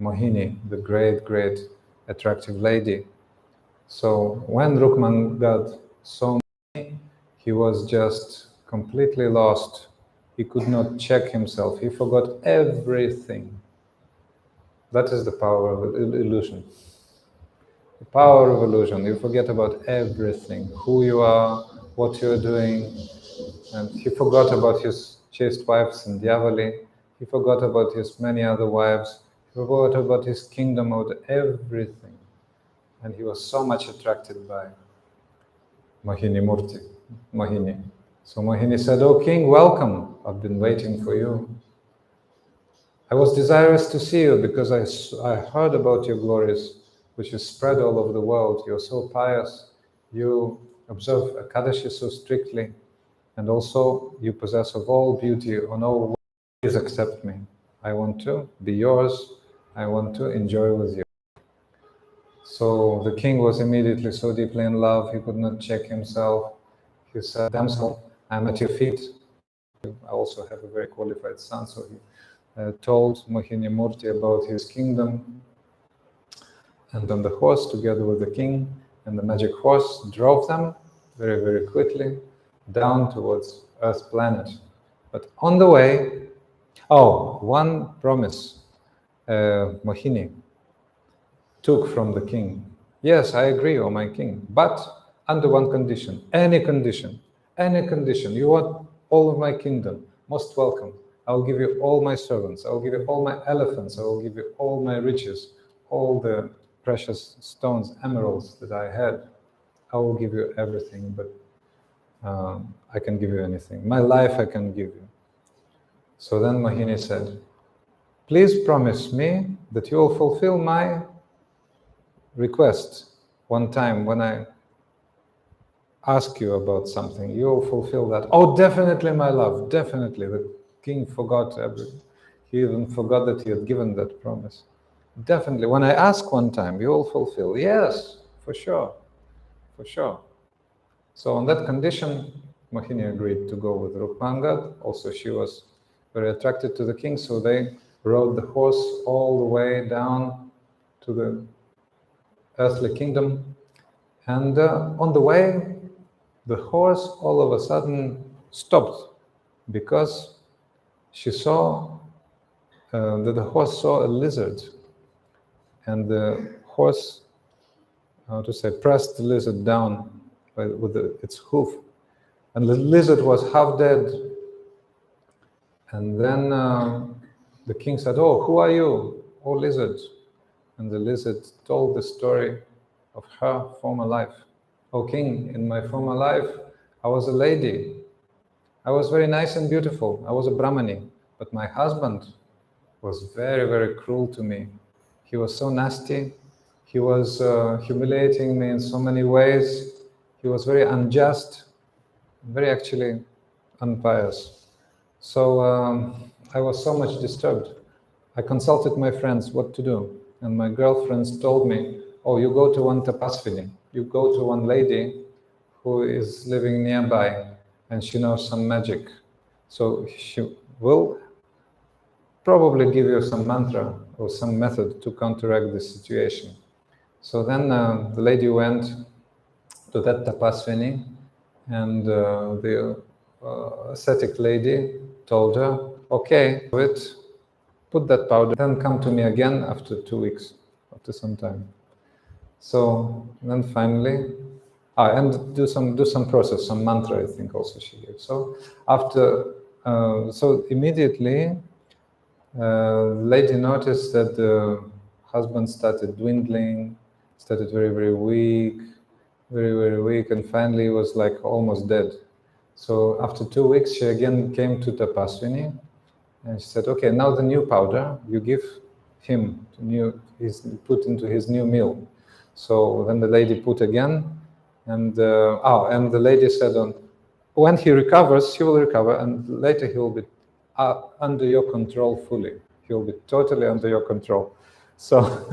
Mohini, the great, great attractive lady. So when Rukmangad saw me, he was just completely lost. He could not check himself. He forgot everything. That is the power of illusion. The power of illusion. You forget about everything, who you are, what you are doing. And he forgot about his chaste wife Sandhyavali. He forgot about his many other wives. He forgot about his kingdom, about everything. And he was so much attracted by Mohini Murti, Mohini. So Mohini said, "O king, welcome. I've been waiting for you. I was desirous to see you because I heard about your glories, which is spread all over the world. You're so pious. You observe Ekadashi so strictly. And also you possess of all beauty on all ways. Please accept me. I want to be yours. I want to enjoy with you." So the king was immediately so deeply in love, he could not check himself. He said, "Damsel, I'm at your feet. I also have a very qualified son." So he told Mohini Murti about his kingdom. And on the horse, together with the king and the magic horse, drove them very, very quickly down towards Earth planet. But on the way, one promise Mohini took from the king. "Yes, I agree, O my king, but under one condition, any condition, any condition. You want all of my kingdom, most welcome. I will give you all my servants. I will give you all my elephants. I will give you all my riches, all the precious stones, emeralds that I had. I will give you everything, but I can give you anything. My life I can give you." So then Mohini said, "Please promise me that you will fulfill my request one time when I ask you about something. You will fulfill that." "Oh, definitely, my love, definitely." The king forgot everything. He even forgot that he had given that promise. "Definitely, when I ask one time, you will fulfill." "Yes, for sure, for sure." So on that condition, Mohini agreed to go with Rukmangad. Also, she was very attracted to the king, so they rode the horse all the way down to the earthly kingdom. And on the way, the horse all of a sudden stopped because she saw that the horse saw a lizard, and the horse, pressed the lizard down with its hoof, and the lizard was half dead. And then the king said, "Oh, who are you, oh lizard?" And the lizard told the story of her former life. "O king, in my former life, I was a lady. I was very nice and beautiful. I was a Brahmani, but my husband was very, very cruel to me. He was so nasty. He was humiliating me in so many ways. He was very unjust, very actually unpious. So I was so much disturbed. I consulted my friends what to do. And my girlfriends told me, "Oh, you go to one tapasvini. You go to one lady who is living nearby, and she knows some magic. So she will probably give you some mantra or some method to counteract the situation." So then the lady went to that tapasvini, and the ascetic lady told her, okay, put that powder, then come to me again after 2 weeks, after some time. So then finally, and do some process, some mantra, I think also she gave. So after, so immediately, the lady noticed that the husband started dwindling, started very, very weak, and finally was like almost dead. So after 2 weeks, she again came to Tapasvini, and she said, okay, now the new powder, you give him, put into his new meal. So then the lady put again, and the lady said, when he recovers, he will recover, and later he will be under your control fully. He will be totally under your control. So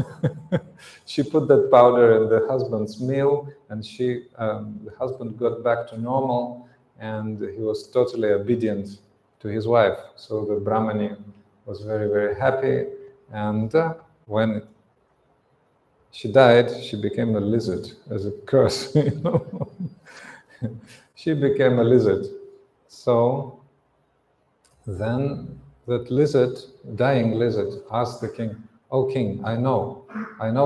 she put that powder in the husband's meal, and the husband got back to normal, and he was totally obedient to his wife. So the Brahmani was very, very happy, and when she died, she became a lizard as a curse. She became a lizard. So then that lizard, dying lizard, asked the king, "Oh king, I know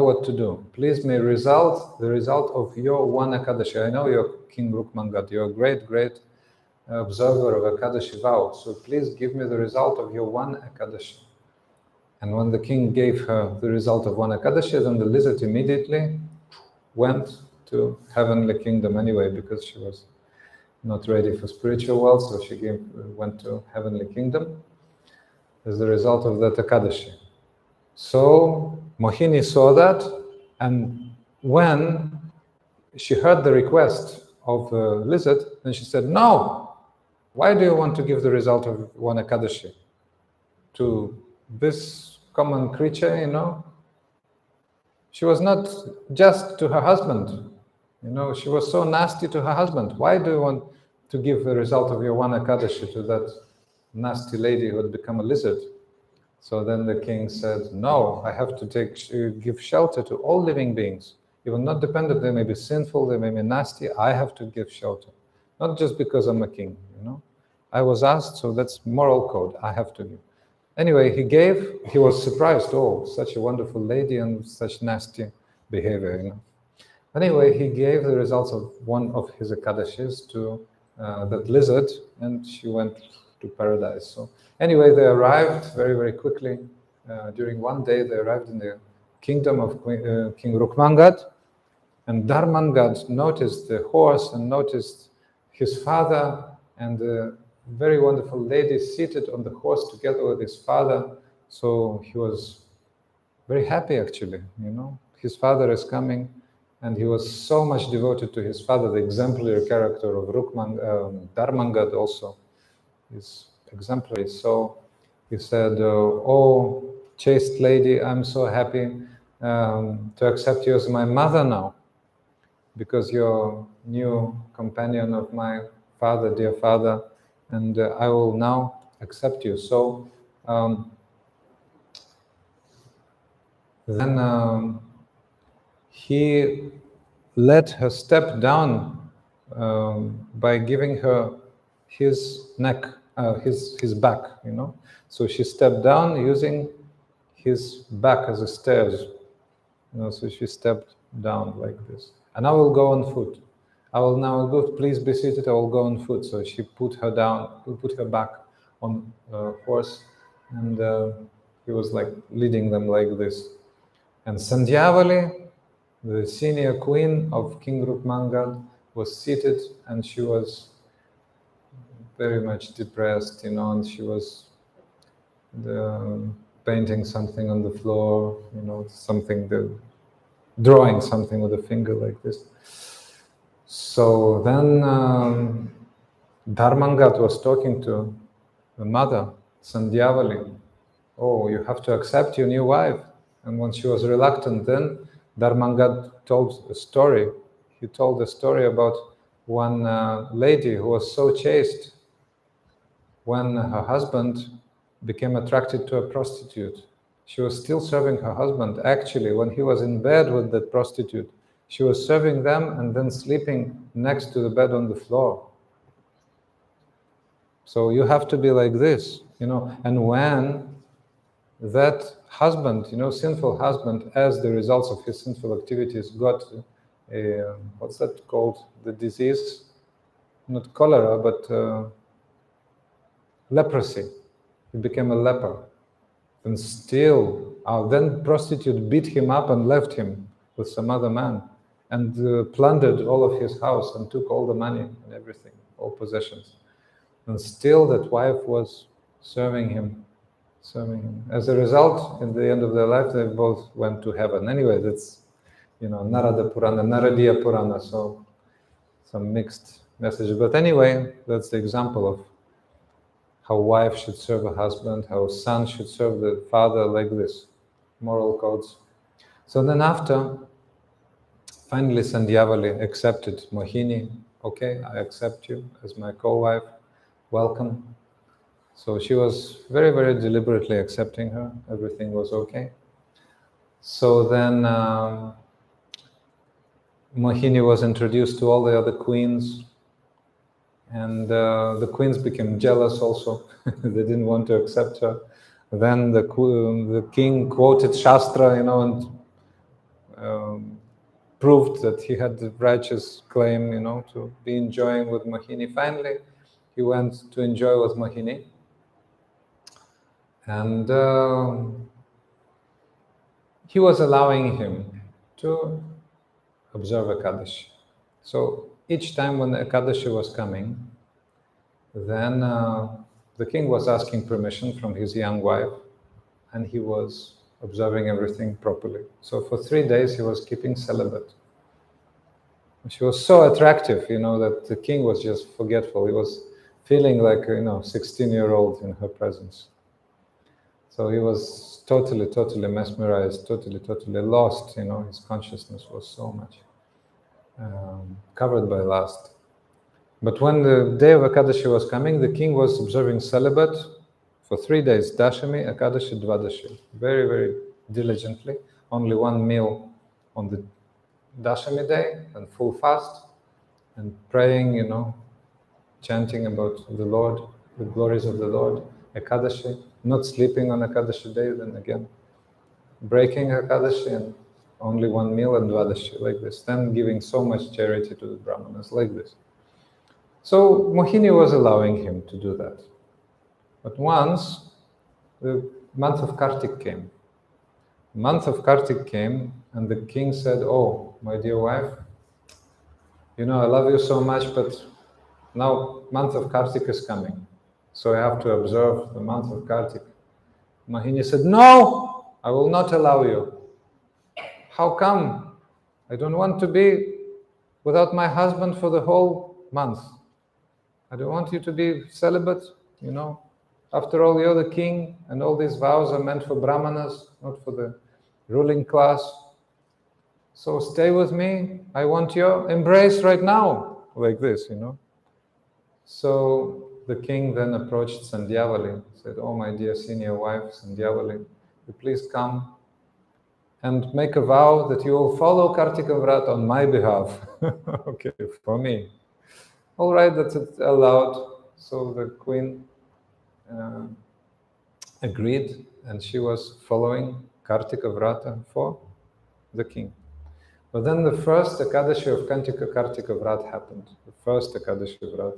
what to do. Please may the result of your one Ekadashi. I know you're King Rukmangad, you're a great, great observer of Ekadashi vow. So please give me the result of your one Ekadashi." And when the king gave her the result of one Ekadashi, then the lizard immediately went to heavenly kingdom anyway, because she was not ready for spiritual world, so she went to heavenly kingdom as the result of that Ekadashi. So Mohini saw that, and when she heard the request of the lizard, then she said, "No, why do you want to give the result of one Ekadashi to this common creature, She was not just to her husband, she was so nasty to her husband. Why do you want to give the result of your one Ekadashi to that nasty lady who had become a lizard?" So then the king said, "No, I have to give shelter to all living beings, even not dependent. They may be sinful, they may be nasty. I have to give shelter, not just because I'm a king, I was asked, so that's moral code. I have to give." Anyway, he was surprised. Oh, such a wonderful lady and such nasty behavior, Anyway, he gave the results of one of his Ekadashis to that lizard, and she went to paradise. So anyway, they arrived very, very quickly. During one day, they arrived in the kingdom of King Rukmangad, and Dharmangad noticed the horse and noticed his father and the very wonderful lady seated on the horse together with his father. So he was very happy, actually, His father is coming, and he was so much devoted to his father. The exemplary character of Dharmangad also is exemplary. So he said, "Oh, chaste lady, I'm so happy to accept you as my mother now, because you're new companion of my father, dear father, and I will now accept you." So then he let her step down by giving her his neck, his back, So she stepped down using his back as a stairs, So she stepped down like this. "And I will go on foot. I will now go. Please be seated. I will go on foot." So she put her back on a horse, and he was like leading them like this. And Sandhyavali, the senior queen of King Rukmangad, was seated, and she was very much depressed, and she was painting something on the floor, drawing something with a finger like this. So then Dharmangad was talking to the mother, Sandhyavali. "Oh, you have to accept your new wife." And when she was reluctant, then Dharmangad told a story. He told a story about one lady who was so chaste when her husband became attracted to a prostitute. She was still serving her husband. Actually, when he was in bed with that prostitute, She was serving them and then sleeping next to the bed on the floor. So you have to be like this, and when that husband, sinful husband, as the results of his sinful activities, got what's that called? The disease, not cholera, but leprosy. He became a leper. And still, then prostitute beat him up and left him with some other man, and plundered all of his house and took all the money and everything, all possessions. And still that wife was serving him. As a result, in the end of their life, they both went to heaven. Anyway, that's, Narada Purana, Naradiya Purana, so some mixed messages. But anyway, that's the example of how wife should serve a husband, how son should serve the father, like this, moral codes. So then after, finally Sandhyavali accepted Mohini. Okay, I accept you as my co-wife, welcome. So she was very, very deliberately accepting her. Everything was okay. So then Mohini was introduced to all the other queens, and the queens became jealous also. They didn't want to accept her. Then the king quoted Shastra, and proved that he had the righteous claim, to be enjoying with Mohini. Finally, he went to enjoy with Mohini. And he was allowing him to observe Ekadashi. So each time when Ekadashi was coming, then the king was asking permission from his young wife, and he was observing everything properly. So for 3 days he was keeping celibate. She was so attractive, that the king was just forgetful. He was feeling like, 16-year-old in her presence. So he was totally, totally mesmerized, totally, totally lost. His consciousness was so much covered by lust. But when the day of Ekadashi was coming, the king was observing celibate for 3 days, Dashami, Ekadashi, Dvadashi, very, very diligently. Only one meal on the Dashami day and full fast, and praying, chanting about the Lord, the glories of the Lord. Ekadashi, not sleeping on Ekadashi day, then again breaking Ekadashi and only one meal, and Dvadashi, like this. Then giving so much charity to the Brahmanas, like this. So Mohini was allowing him to do that. But once the month of Kartik came. The month of Kartik came, and the king said, "Oh, my dear wife, I love you so much, but now month of Kartik is coming. So I have to observe the month of Kartik." Mohini said, "No, I will not allow you." "How come? I don't want to be without my husband for the whole month. I don't want you to be celibate, After all, you're the king, and all these vows are meant for Brahmanas, not for the ruling class. So stay with me. I want your embrace right now," like this, So the king then approached Sandhyavali, said, "Oh, my dear senior wife, Sandhyavali, you please come and make a vow that you will follow Kartika Vrat on my behalf." Okay, for me. All right, that's allowed. So the queen agreed, and she was following Kartika Vrata for the king. But then the first Ekadashi of Kartika Vrat happened, the first Ekadashi Vrat.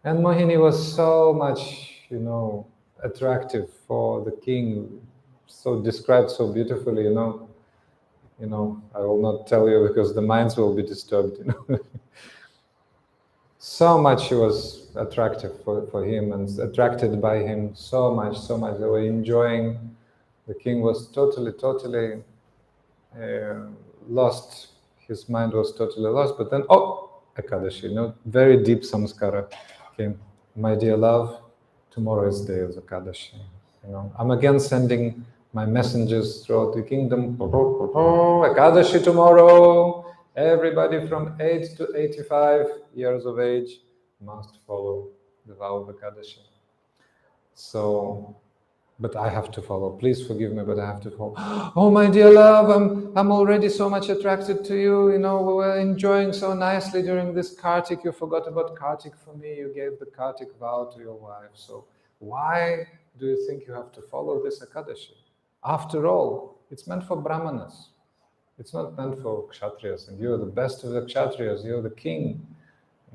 And Mohini was so much, attractive for the king, so described so beautifully, I will not tell you because the minds will be disturbed, So much she was attractive for him and attracted by him so much. They were enjoying. The king was totally lost. His mind was totally lost. But then, Ekadashi, very deep samskara came. "My dear love, tomorrow is day of Ekadashi. I'm again sending my messengers throughout the kingdom. Ekadashi tomorrow. Everybody from 8 to 85 years of age must follow the vow of Ekadashi." So but I have to follow. Please forgive me, but I have to follow. Oh, my dear love, I'm already so much attracted to you. You know, we were enjoying so nicely during this Kartik. You forgot about Kartik for me. You gave the Kartik vow to your wife. So why do you think you have to follow this Ekadashi? After all, it's meant for Brahmanas. It's not meant for Kshatriyas. And you're the best of the Kshatriyas. You're the king,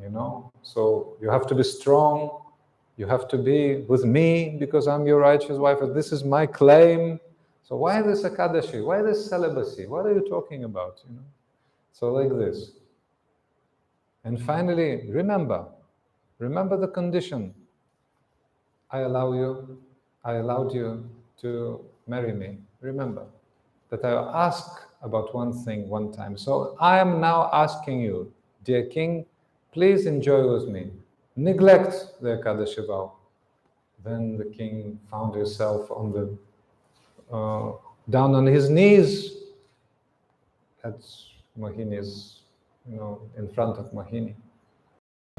you know. So you have to be strong. You have to be with me because I'm your righteous wife. And this is my claim. So why this Ekadashi? Why this celibacy? What are you talking about? You know. So like this. And finally, remember the condition. I allowed you to marry me. Remember that I ask about one thing one time. So I am now asking you, dear king, please enjoy with me. Neglect the Ekadashi vow. Then the king found himself on the down on his knees at Mohini's, you know, in front of Mohini.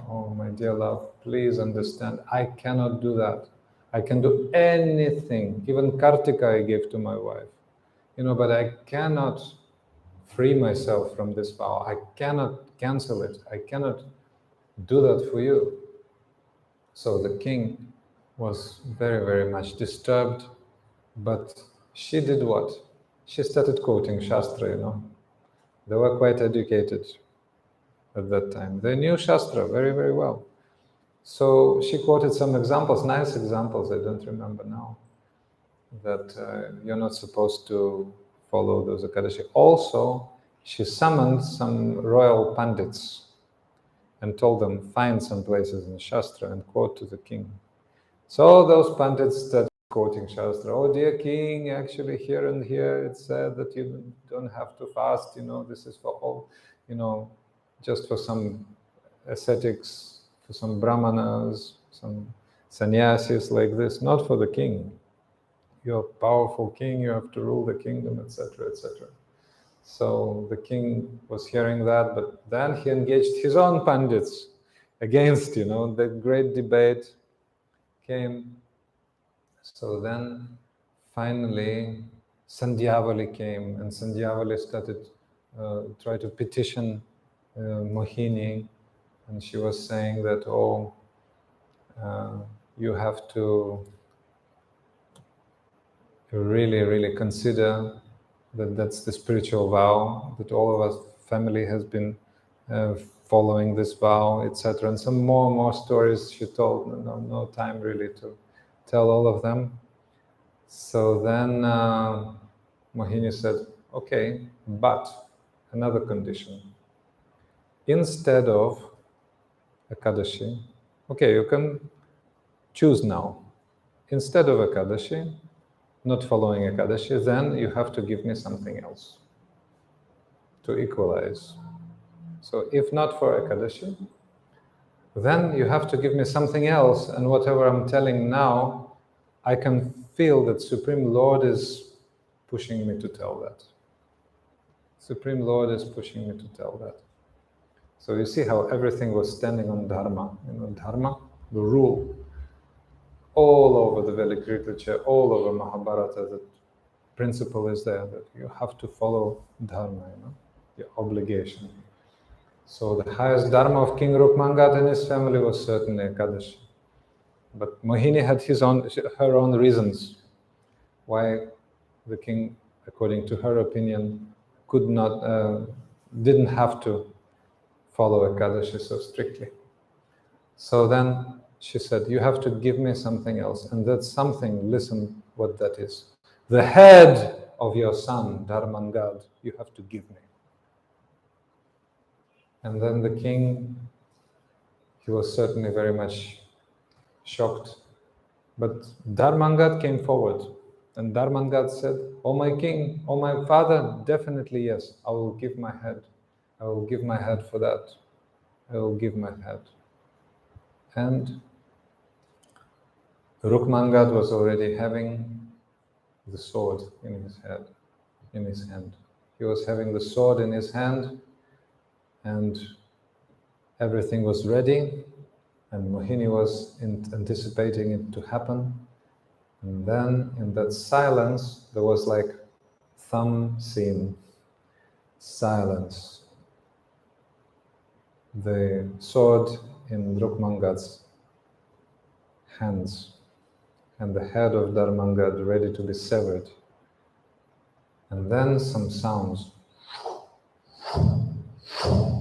Oh, my dear love, please understand, I cannot do that. I can do anything, even Kartika I gave to my wife, you know, but I cannot free myself from this vow. I cannot cancel it. I cannot do that for you. So the king was very, very much disturbed, but she did what? She started quoting Shastra, you know. They were quite educated at that time. They knew Shastra very, very well. So she quoted some examples, nice examples, I don't remember now, that you're not supposed to follow those Ekadashi. Also, she summoned some royal pandits and told them, find some places in Shastra and quote to the king. So those pandits started quoting Shastra. Oh, dear king, actually here and here it said that you don't have to fast, you know, this is for all, you know, just for some ascetics, for some brahmanas, some sannyasis like this, not for the king. You're a powerful king, you have to rule the kingdom, etc., etc. So the king was hearing that, but then he engaged his own pandits against, you know, the great debate came. So then finally Sandhyavali came, and Sandhyavali started try to petition Mohini, and she was saying that, oh, you have to really, really consider that that's the spiritual vow, that all of us family has been following this vow, etc. And some more stories she told. No time really to tell all of them. So then Mohini said, okay, but another condition. Instead of Ekadashi, okay, you can choose now. Instead of Ekadashi, not following Ekadashi, then you have to give me something else to equalize. So if not for Ekadashi, then you have to give me something else, and whatever I'm telling now, I can feel that Supreme Lord is pushing me to tell that. Supreme Lord is pushing me to tell that. So you see how everything was standing on Dharma. You know, Dharma, the rule. All over the Vedic literature, all over Mahabharata, the principle is there that you have to follow Dharma, you know, your obligation. So the highest Dharma of King Rukmangad and his family was certainly Ekadashi. But Mohini had her own reasons why the king, according to her opinion, didn't have to follow Ekadashi so strictly. So then she said, you have to give me something else. And that something, listen what that is. The head of your son, Dharmangad, you have to give me. And then the king, he was certainly very much shocked. But Dharmangad came forward. And Dharmangad said, oh my king, oh my father, definitely yes, I will give my head. I will give my head for that. I will give my head. And Rukmangad was already having the sword in his hand. He was having the sword in his hand, and everything was ready, and Mohini was anticipating it to happen. And then in that silence, there was like thumb scene, silence. The sword in Rukmangad's hands and the head of Dharmangad ready to be severed. And then some sounds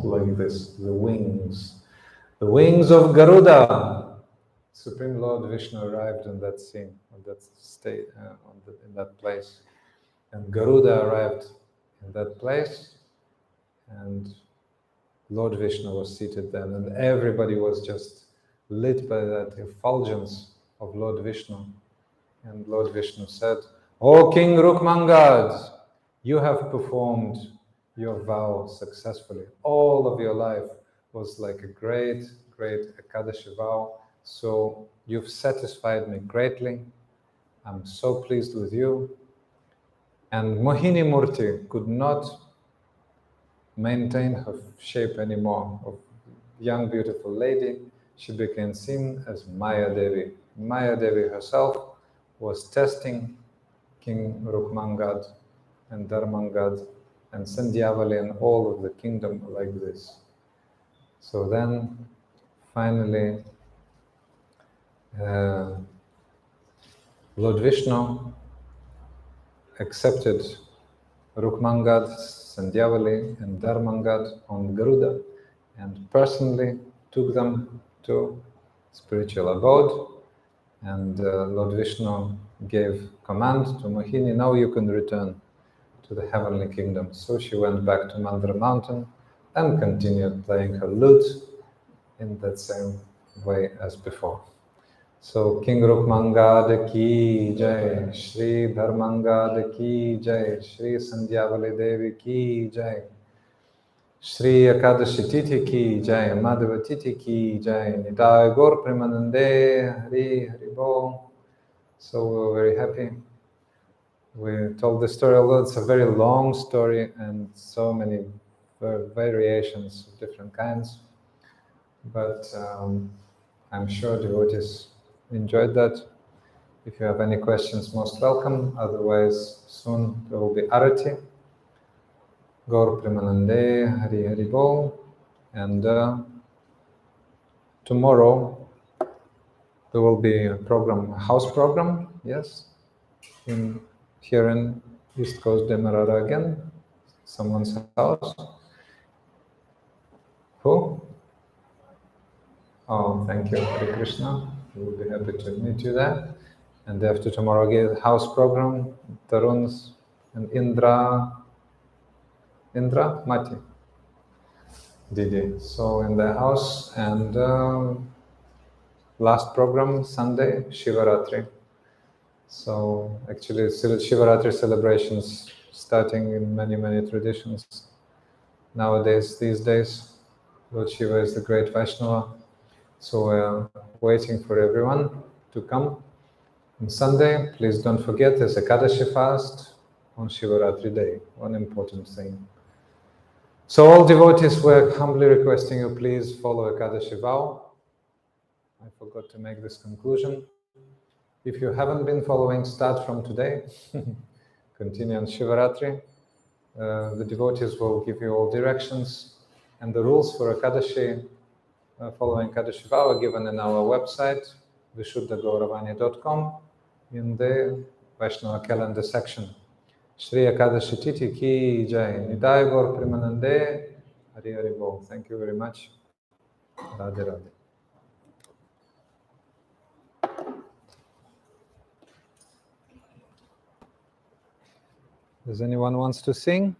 like this, the wings of Garuda. Supreme Lord Vishnu arrived in that scene, on that state, in that place. And Garuda arrived in that place, and Lord Vishnu was seated there, and everybody was just lit by that effulgence of Lord Vishnu. And Lord Vishnu said, "O King Rukmangad, you have performed your vow successfully. All of your life was like a great, great Ekadashi vow. So you've satisfied me greatly. I'm so pleased with you." And Mohini Murti could not maintain her shape anymore of young, beautiful lady. She became seen as Maya Devi. Maya Devi herself was testing King Rukmangad and Dharmangad and Sandhyavali and all of the kingdom like this. So then, finally, Lord Vishnu accepted Rukmangad, Sandhyavali, and Dharmangad on Garuda and personally took them to spiritual abode. And Lord Vishnu gave command to Mohini, "Now you can return to the heavenly kingdom." So she went back to Mandara mountain and continued playing her lute in that same way as before. So King Rukmangad ki jai, Shri Dharmangad ki jai, Shri Sandhyavali Devi ki jai, Shri Ekadasi-tithi ki jai, Madhava-tithi ki jai, Nitai Gaur Premanande, Hari Hari Bol. So we were very happy. We told the story, although it's a very long story and so many variations of different kinds. But I'm sure devotees enjoyed that. If you have any questions, most welcome. Otherwise, soon there will be Arati, Gaur Premanande, Hari Hari Bol. And tomorrow there will be a program, a house program, yes, here in East Coast Demerara again, someone's house. Who? Oh, thank you, Hare Krishna. We will be happy to meet you there. And after tomorrow again, house program, Tarun's and Indra Mati, Didi. So in the house, and last program, Sunday, Shivaratri. So actually, Shivaratri celebrations starting in many, many traditions. Nowadays, these days, Lord Shiva is the great Vaishnava. So we're waiting for everyone to come. On Sunday, please don't forget, there's Ekadashi fast on Shivaratri day, one important thing. So all devotees, we're humbly requesting you, please follow Ekadashi vow. I forgot to make this conclusion. If you haven't been following, start from today. Continue on Shivaratri. The devotees will give you all directions, and the rules for Ekadashi, following Ekadashi vow, are given in our website, vishuddhagauravani.com, in the Vaishnava calendar section. Shri Ekadasi-tithi ki jai, Nitai Gaur Premanande, Hari Hari Bol. Thank you very much. Radhe Radhe. Does anyone wants to sing?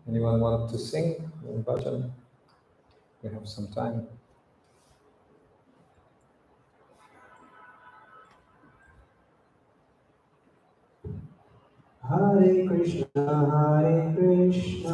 Anyone want to sing in bhajan? We have some time. Hare Krishna, Hare Krishna.